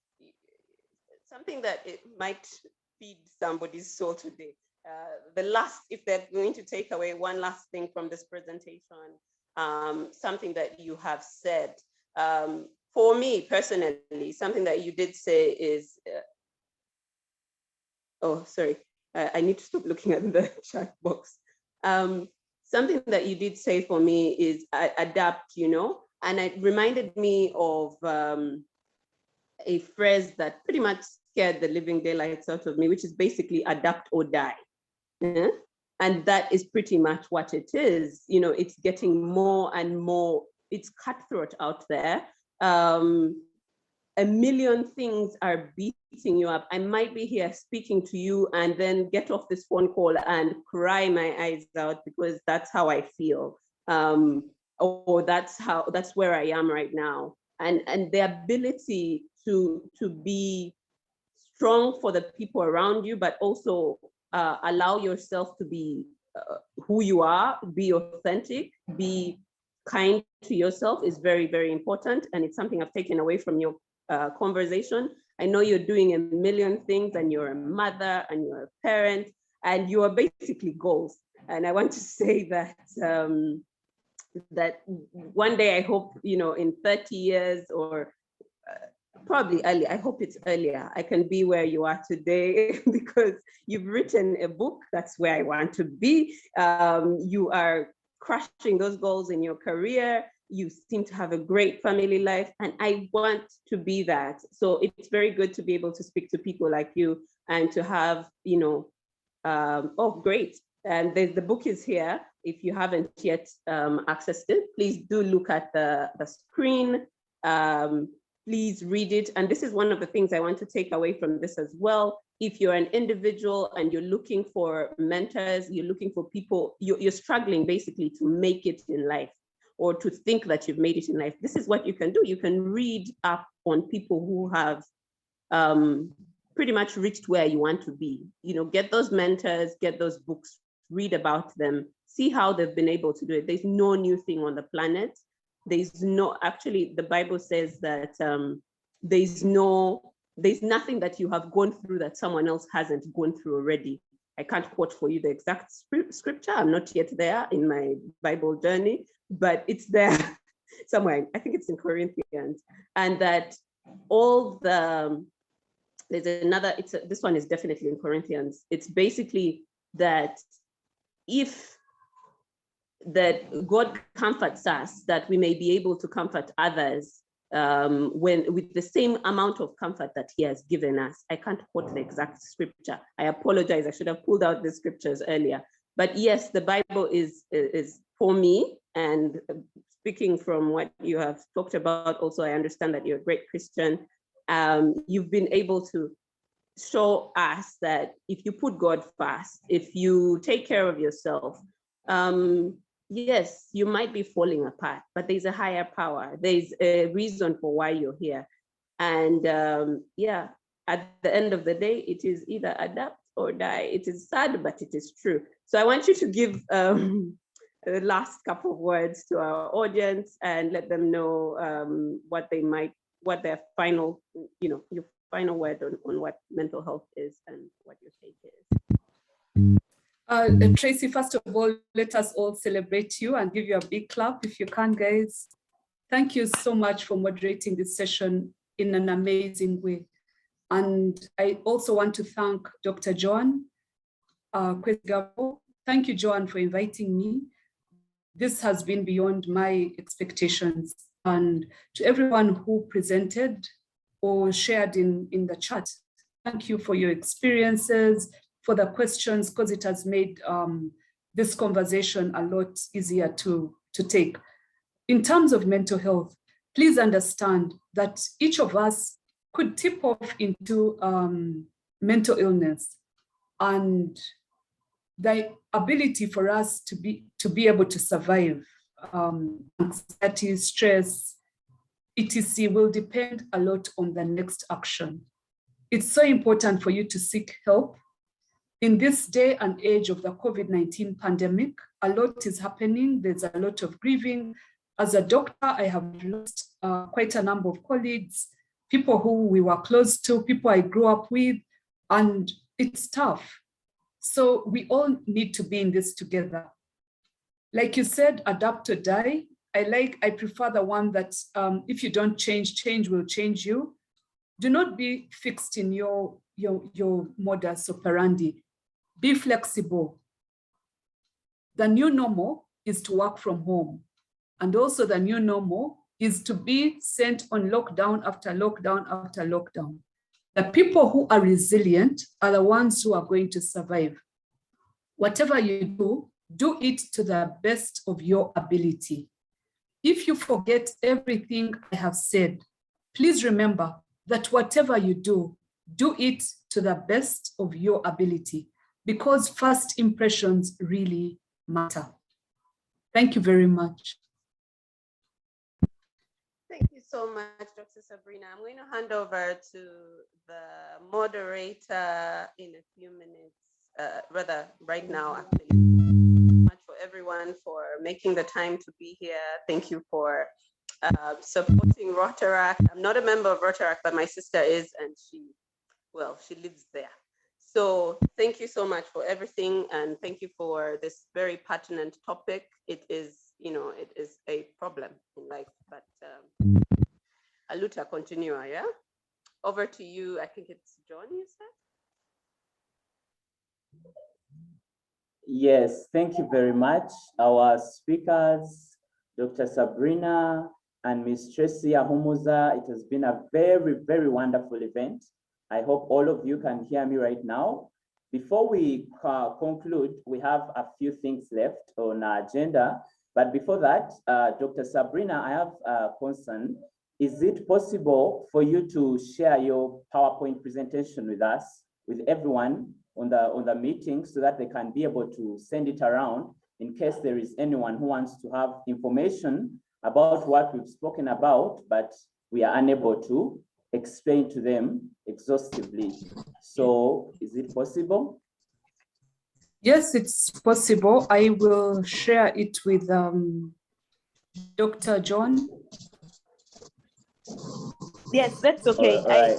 something that it might feed somebody's soul today. The last, if they're going to take away one last thing from this presentation, something that you have said. For me personally, something that you did say is, oh, sorry, I need to stop looking at the chat box. Something that you did say for me is adapt, and it reminded me of a phrase that pretty much scared the living daylights out of me, which is basically adapt or die. Yeah? And that is pretty much what it is. It's getting more and more, it's cutthroat out there. A million things are beating you up. I might be here speaking to you and then get off this phone call and cry my eyes out because that's how I feel. Or that's where I am right now. And the ability to be strong for the people around you, but also allow yourself to be who you are, be authentic, be kind to yourself is very, very important. And it's something I've taken away from your conversation. I know you're doing a million things and you're a mother and you're a parent and you are basically goals. And I want to say that that one day I hope, in 30 years or probably early, I hope it's earlier, I can be where you are today because you've written a book. That's where I want to be. You are crushing those goals in your career. You seem to have a great family life, and I want to be that. So it's very good to be able to speak to people like you and to have, oh, great. And the book is here. If you haven't yet accessed it, please do look at the screen. Please read it. And this is one of the things I want to take away from this as well. If you're an individual and you're looking for mentors, you're looking for people, you're struggling basically to make it in life or to think that you've made it in life, this is what you can do. You can read up on people who have pretty much reached where you want to be. Get those mentors, get those books, read about them, see how they've been able to do it. There's no new thing on the planet. Actually, the Bible says that there's nothing that you have gone through that someone else hasn't gone through already. I can't quote for you the exact scripture. I'm not yet there in my Bible journey, but it's there somewhere. I think it's in Corinthians. And that there's another, this one is definitely in Corinthians. It's basically that that God comforts us, that we may be able to comfort others with the same amount of comfort that he has given us. I can't quote the exact scripture. I apologize. I should have pulled out the scriptures earlier. But yes, the Bible is for me, and speaking from what you have talked about, also, I understand that you're a great Christian. You've been able to show us that if you put God first, if you take care of yourself, yes, you might be falling apart, but there's a higher power. There's a reason for why you're here. And yeah, at the end of the day, it is either adapt or die. It is sad, but it is true. So I want you to give the last couple of words to our audience and let them know what their final, your final word on what mental health is and what your take is. Tracy, first of all, let us all celebrate you and give you a big clap if you can, guys. Thank you so much for moderating this session in an amazing way. And I also want to thank Dr. Joan Kwesgabo. Thank you, Joan, for inviting me. This has been beyond my expectations. And to everyone who presented or shared in the chat, thank you for your experiences, for the questions, because it has made this conversation a lot easier to take. In terms of mental health, please understand that each of us could tip off into mental illness, and the ability for us to be able to survive anxiety, stress, etc. will depend a lot on the next action. It's so important for you to seek help. In this day and age of the COVID-19 pandemic, a lot is happening. There's a lot of grieving, As a doctor, I have lost quite a number of colleagues, people who we were close to, people I grew up with, and it's tough. So we all need to be in this together. Like you said, adapt or die. I prefer the one that if you don't change, change will change you. Do not be fixed in your modus operandi. Be flexible. The new normal is to work from home. And also the new normal is to be sent on lockdown after lockdown after lockdown. The people who are resilient are the ones who are going to survive. Whatever you do it to the best of your ability. If you forget everything I have said, please remember that whatever you do it to the best of your ability, because first impressions really matter. Thank you very much. Thank you so much, Dr. Sabrina. I'm going to hand over to the moderator in a few minutes, rather right now, actually. Much for everyone for making the time to be here. Thank you for supporting Rotaract. I'm not a member of Rotaract, but my sister is, and she lives there. So thank you so much for everything, and thank you for this very pertinent topic. It is, it is a problem in life, but a luta continua, yeah? Over to you, I think it's John, you said? Yes, thank you very much. Our speakers, Dr. Sabrina and Ms. Tracy Ahumuza, it has been a very, very wonderful event. I hope all of you can hear me right now. Before we conclude, we have a few things left on our agenda. But before that, Dr. Sabrina, I have a concern. Is it possible for you to share your PowerPoint presentation with us, with everyone on the meeting, so that they can be able to send it around in case there is anyone who wants to have information about what we've spoken about, but we are unable to explain to them exhaustively. So is it possible? Yes, it's possible. I will share it with Dr. John. Yes, that's okay. All right.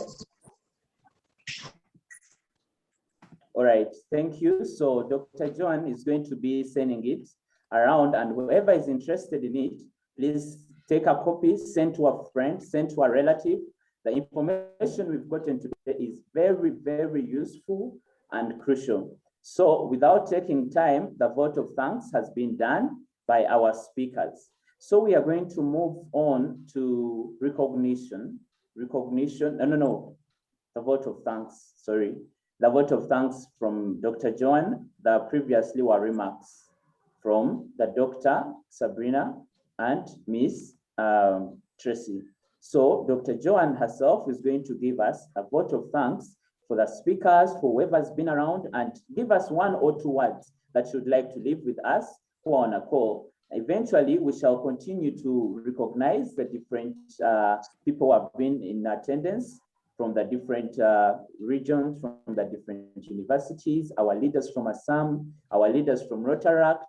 All right, thank you. So Dr. John is going to be sending it around, and whoever is interested in it, please take a copy, send to a friend, send to a relative. The information we've gotten today is very, very useful and crucial. So without taking time, the vote of thanks has been done by our speakers. So we are going to move on to recognition. The vote of thanks, sorry. The vote of thanks from Dr. John. The previously were remarks from the Dr. Sabrina and Miss Tracy. So Dr. Joan herself is going to give us a vote of thanks for the speakers, for whoever's been around, and give us 1 or 2 words that you'd like to leave with us who are on a call. Eventually, we shall continue to recognize the different people who have been in attendance from the different regions, from the different universities, our leaders from Asamu, our leaders from Rotaract.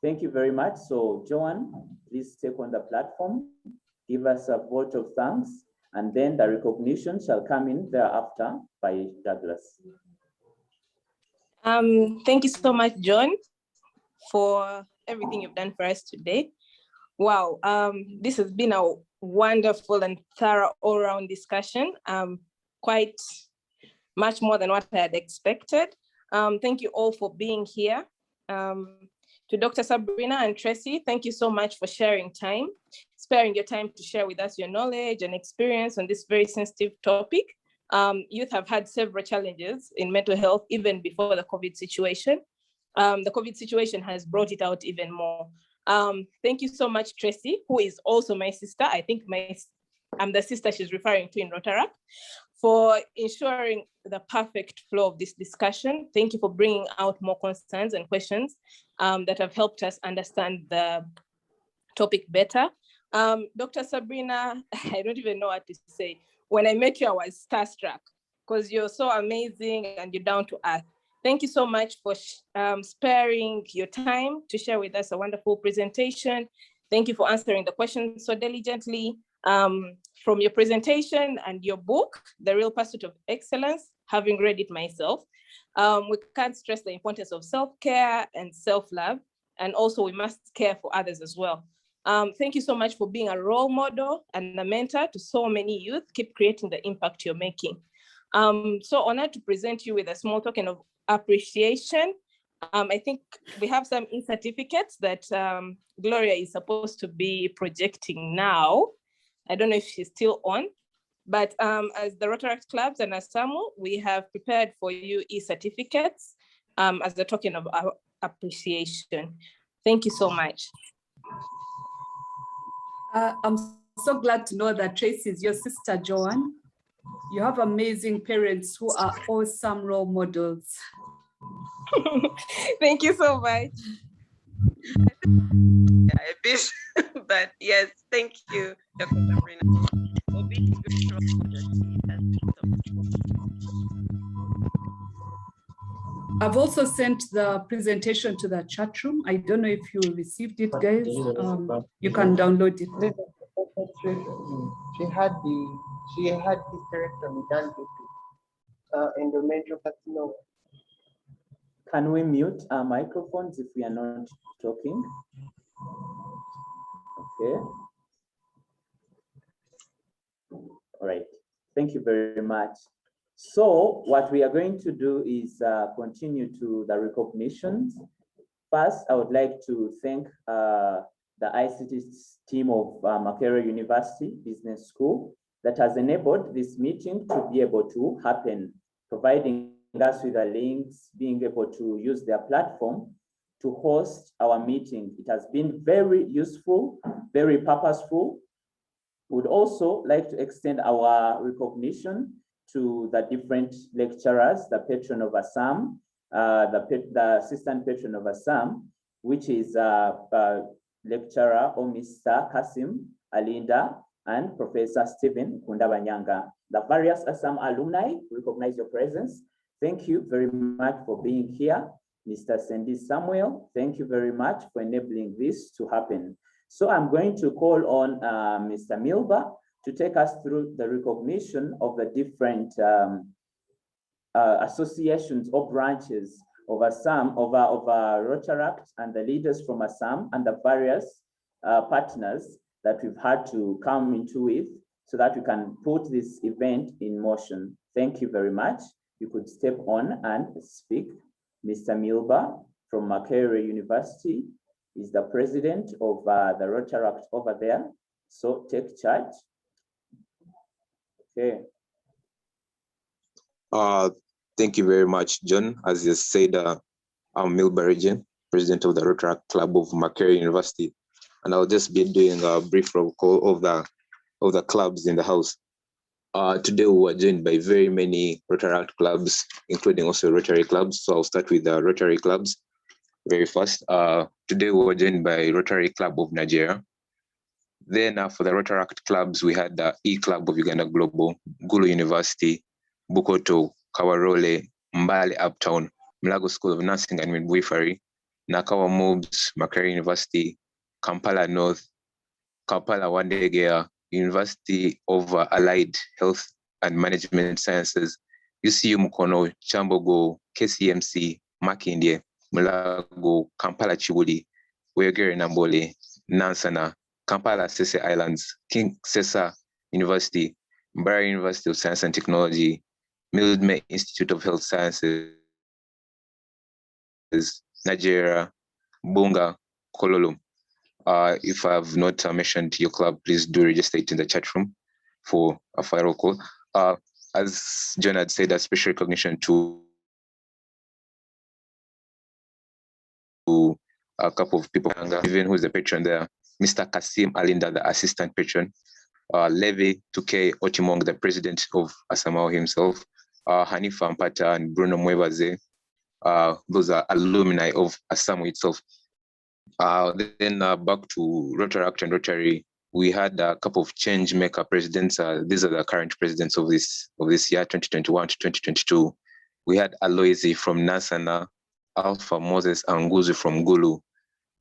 Thank you very much. So Joan, please take on the platform, give us a vote of thanks, and then the recognition shall come in thereafter by Douglas. Thank you so much, John, for everything you've done for us today. Wow, this has been a wonderful and thorough all-round discussion, quite much more than what I had expected. Thank you all for being here. To Dr. Sabrina and Tracy, thank you so much for sparing your time to share with us your knowledge and experience on this very sensitive topic. Youth have had several challenges in mental health even before the COVID situation. The COVID situation has brought it out even more. Thank you so much, Tracy, who is also my sister. I think I'm the sister she's referring to in Rotaract, for ensuring the perfect flow of this discussion. Thank you for bringing out more concerns and questions that have helped us understand the topic better. Dr. Sabrina, I don't even know what to say. When I met you, I was starstruck because you're so amazing and you're down to earth. Thank you so much for sparing your time to share with us a wonderful presentation. Thank you for answering the question so diligently. From your presentation and your book, The Real Pursuit of Excellence, having read it myself, we can't stress the importance of self-care and self-love, and also we must care for others as well. Thank you so much for being a role model and a mentor to so many youth. Keep creating the impact you're making. So honored to present you with a small token of appreciation. I think we have some e-certificates that Gloria is supposed to be projecting now. I don't know if she's still on, but as the Rotaract clubs and Asamu, we have prepared for you e-certificates as a token of our appreciation. Thank you so much. I'm so glad to know that Tracy is your sister, Joanne. You have amazing parents who are awesome role models. Thank you so much. Yeah, a bit, but yes, thank you, Dr. Sabrina, for being good role models. I've also sent the presentation to the chat room. I don't know if you received it, guys. You can download it. She had hysterectomy done due to endometrial carcinoma. Can we mute our microphones if we are not talking? Okay. All right. Thank you very much. So what we are going to do is continue to the recognitions. First, I would like to thank the ICT team of Makerere University Business School that has enabled this meeting to be able to happen, providing us with the links, being able to use their platform to host our meeting. It has been very useful, very purposeful. Would also like to extend our recognition to the different lecturers, the patron of Asamu, the assistant patron of Asamu, which is lecturer or Mr. Kasim Alinda and Professor Stephen Kundabanyanga. The various Asamu alumni recognize your presence. Thank you very much for being here. Mr. Sandy Samuel, thank you very much for enabling this to happen. So I'm going to call on Mr. Milba to take us through the recognition of the different associations or branches of Assam, of Rotaract and the leaders from Assam and the various partners that we've had to come into with so that we can put this event in motion. Thank you very much. You could step on and speak. Mr. Milba from Makerere University is the president of the Rotaract over there. So take charge. Okay. Thank you very much, John. As you said, I'm Milba Region, president of the Rotaract Club of Makerere University, and I'll just be doing a brief roll call of the clubs in the house. Today we were joined by very many Rotaract clubs, including also Rotary clubs. So I'll start with the Rotary clubs very fast. Today we were joined by Rotary Club of Nigeria. Then for the Rotaract clubs, we had the E-Club of Uganda Global, Gulu University, Bukoto, Kawarole, Mbale Uptown, Mulago School of Nursing and Midwifery, Nakawa mubs, Makerere University, Kampala North, Kampala Wandegea, University of Allied Health and Management Sciences, UCU Mukono, Chambogo, KCMC, Makindye, Mulago, Kampala Chibuli, Wegere Nambole, Nansana, Kampala Sese Islands, King Sesa University, Mbara University of Science and Technology, Mildme Institute of Health Sciences, Nigeria, Bunga, Kololo. If I have not mentioned your club, please do register it in the chat room for a final call. As John had said, a special recognition to a couple of people, even who's the patron there, Mr. Kasim Alinda, the assistant patron, Levi Tukey Otimong, the president of Asamu himself, Hanifa Mpata and Bruno Mwebaze. Those are alumni of Asamu itself. Then back to Rotaract and Rotary, we had a couple of change maker presidents. These are the current presidents of this year, 2021 to 2022. We had Aloisi from Nasana, Alpha Moses Anguzu from Gulu,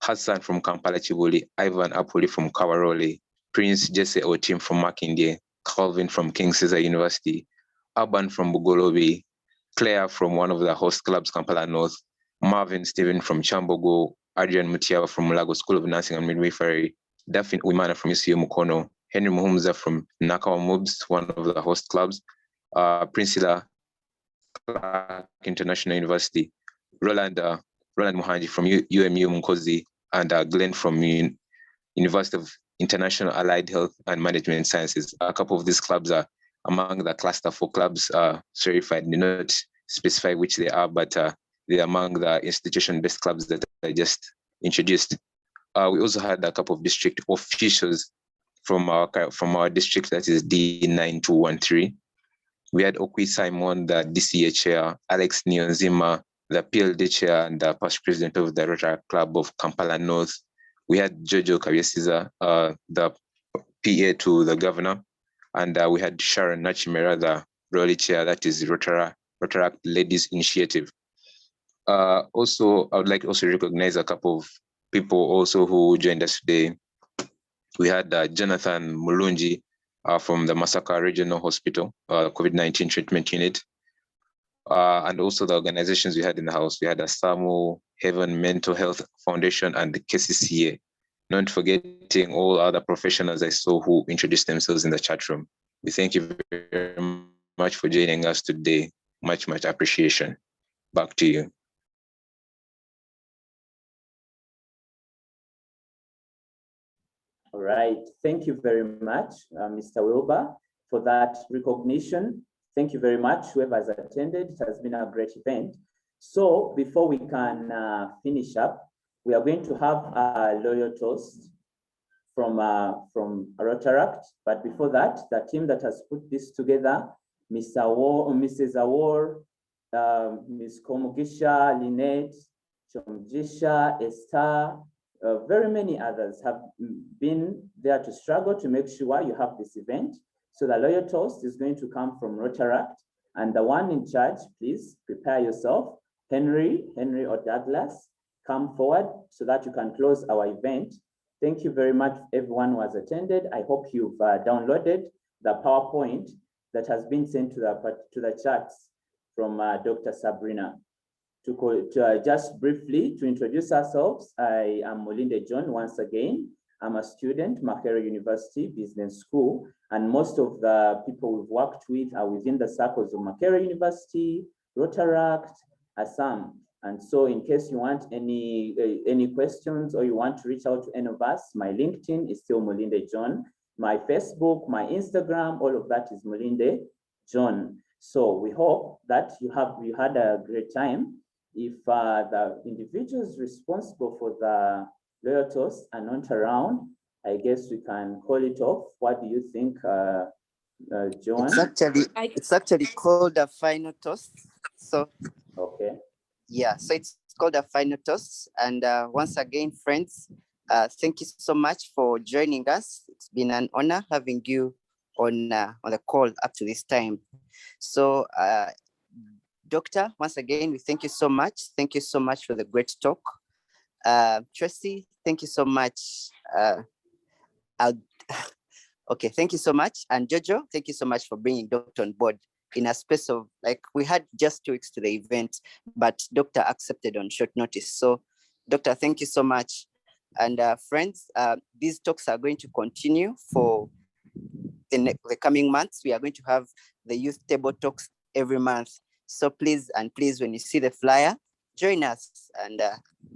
Hassan from Kampala Chibuli, Ivan Apoli from Kawarole, Prince Jesse Otim from Makindye, Calvin from King Caesar University, Urban from Bugolobi, Claire from one of the host clubs, Kampala North, Marvin Stephen from Chambogo, Adrian Mutiawa from Mulago School of Nursing and Midwifery, Daphne Wimana from UCU Mukono, Henry Muhumza from Nakawa Mubs, one of the host clubs, Priscilla Clark International University, Roland Muhanji from UMU Munkozi, and Glenn from University of International Allied Health and Management Sciences. A couple of these clubs are among the cluster 4 clubs certified, not specify which they are, but they're among the institution-based clubs that I just introduced. We also had a couple of district officials from our district, that is D9213. We had Okwi Simon, the DCA chair, Alex Nyonzima, the PLD chair and the past president of the Rotary Club of Kampala North. We had Jojo Kabyesiza, the PA to the governor, and we had Sharon Nachimera, the Roli chair, that is Rotary Ladies Initiative. Also, I would like to also recognize a couple of people also who joined us today. We had Jonathan Mulunji from the Masaka Regional Hospital, COVID-19 treatment unit. And also the organizations we had in the house. We had Asamu, Heaven Mental Health Foundation, and the KCCA. Not forgetting all other professionals I saw who introduced themselves in the chat room. We thank you very much for joining us today. Much appreciation. Back to you. All right, thank you very much, Mr. Wilbur, for that recognition. Thank you very much, whoever has attended. It has been a great event. So before we can finish up, we are going to have a loyal toast from Rotaract. But before that, the team that has put this together, Mr. Awor, Mrs. Awor, Ms. Komugisha, Lynette, Chomjisha, Esther, very many others have been there to struggle to make sure you have this event. So the loyal toast is going to come from Rotaract, and the one in charge, please prepare yourself. Henry or Douglas, come forward so that you can close our event. Thank you very much, everyone who has attended. I hope you've downloaded the PowerPoint that has been sent to the chats from Dr. Sabrina. Just briefly to introduce ourselves, I am Molinde John once again. I'm a student, Makerere University Business School, and most of the people we've worked with are within the circles of Makerere University, Rotaract, Asamu. And so in case you want any questions or you want to reach out to any of us, my LinkedIn is still Molinde John. My Facebook, my Instagram, all of that is Molinde John. So we hope that you had a great time. If the individuals responsible for the loyal toast are not around, I guess we can call it off. What do you think, John? It's actually called a final toast. So okay. Yeah, so it's called a final toast. And once again, friends, thank you so much for joining us. It's been an honor having you on the call up to this time. So, Doctor, once again, we thank you so much. Thank you so much for the great talk. Tracy, thank you so much. Okay, thank you so much. And Jojo, thank you so much for bringing Doctor on board in a space of, like, we had just 2 weeks to the event, but Doctor accepted on short notice. So, Doctor, thank you so much. And friends, these talks are going to continue for the coming months. We are going to have the youth table talks every month. So please, when you see the flyer, join us, and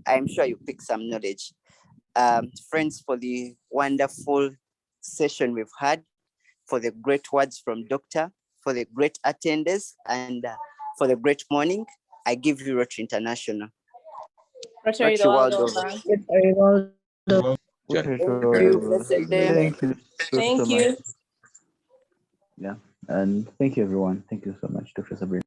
I'm sure you pick some knowledge. Friends, for the wonderful session we've had, for the great words from Doctor, for the great attendance, and for the great morning, I give you Rotary International. Rotary the world over. Thank you. Thank you. Yeah, and thank you, everyone. Thank you so much, Dr. Sabrina.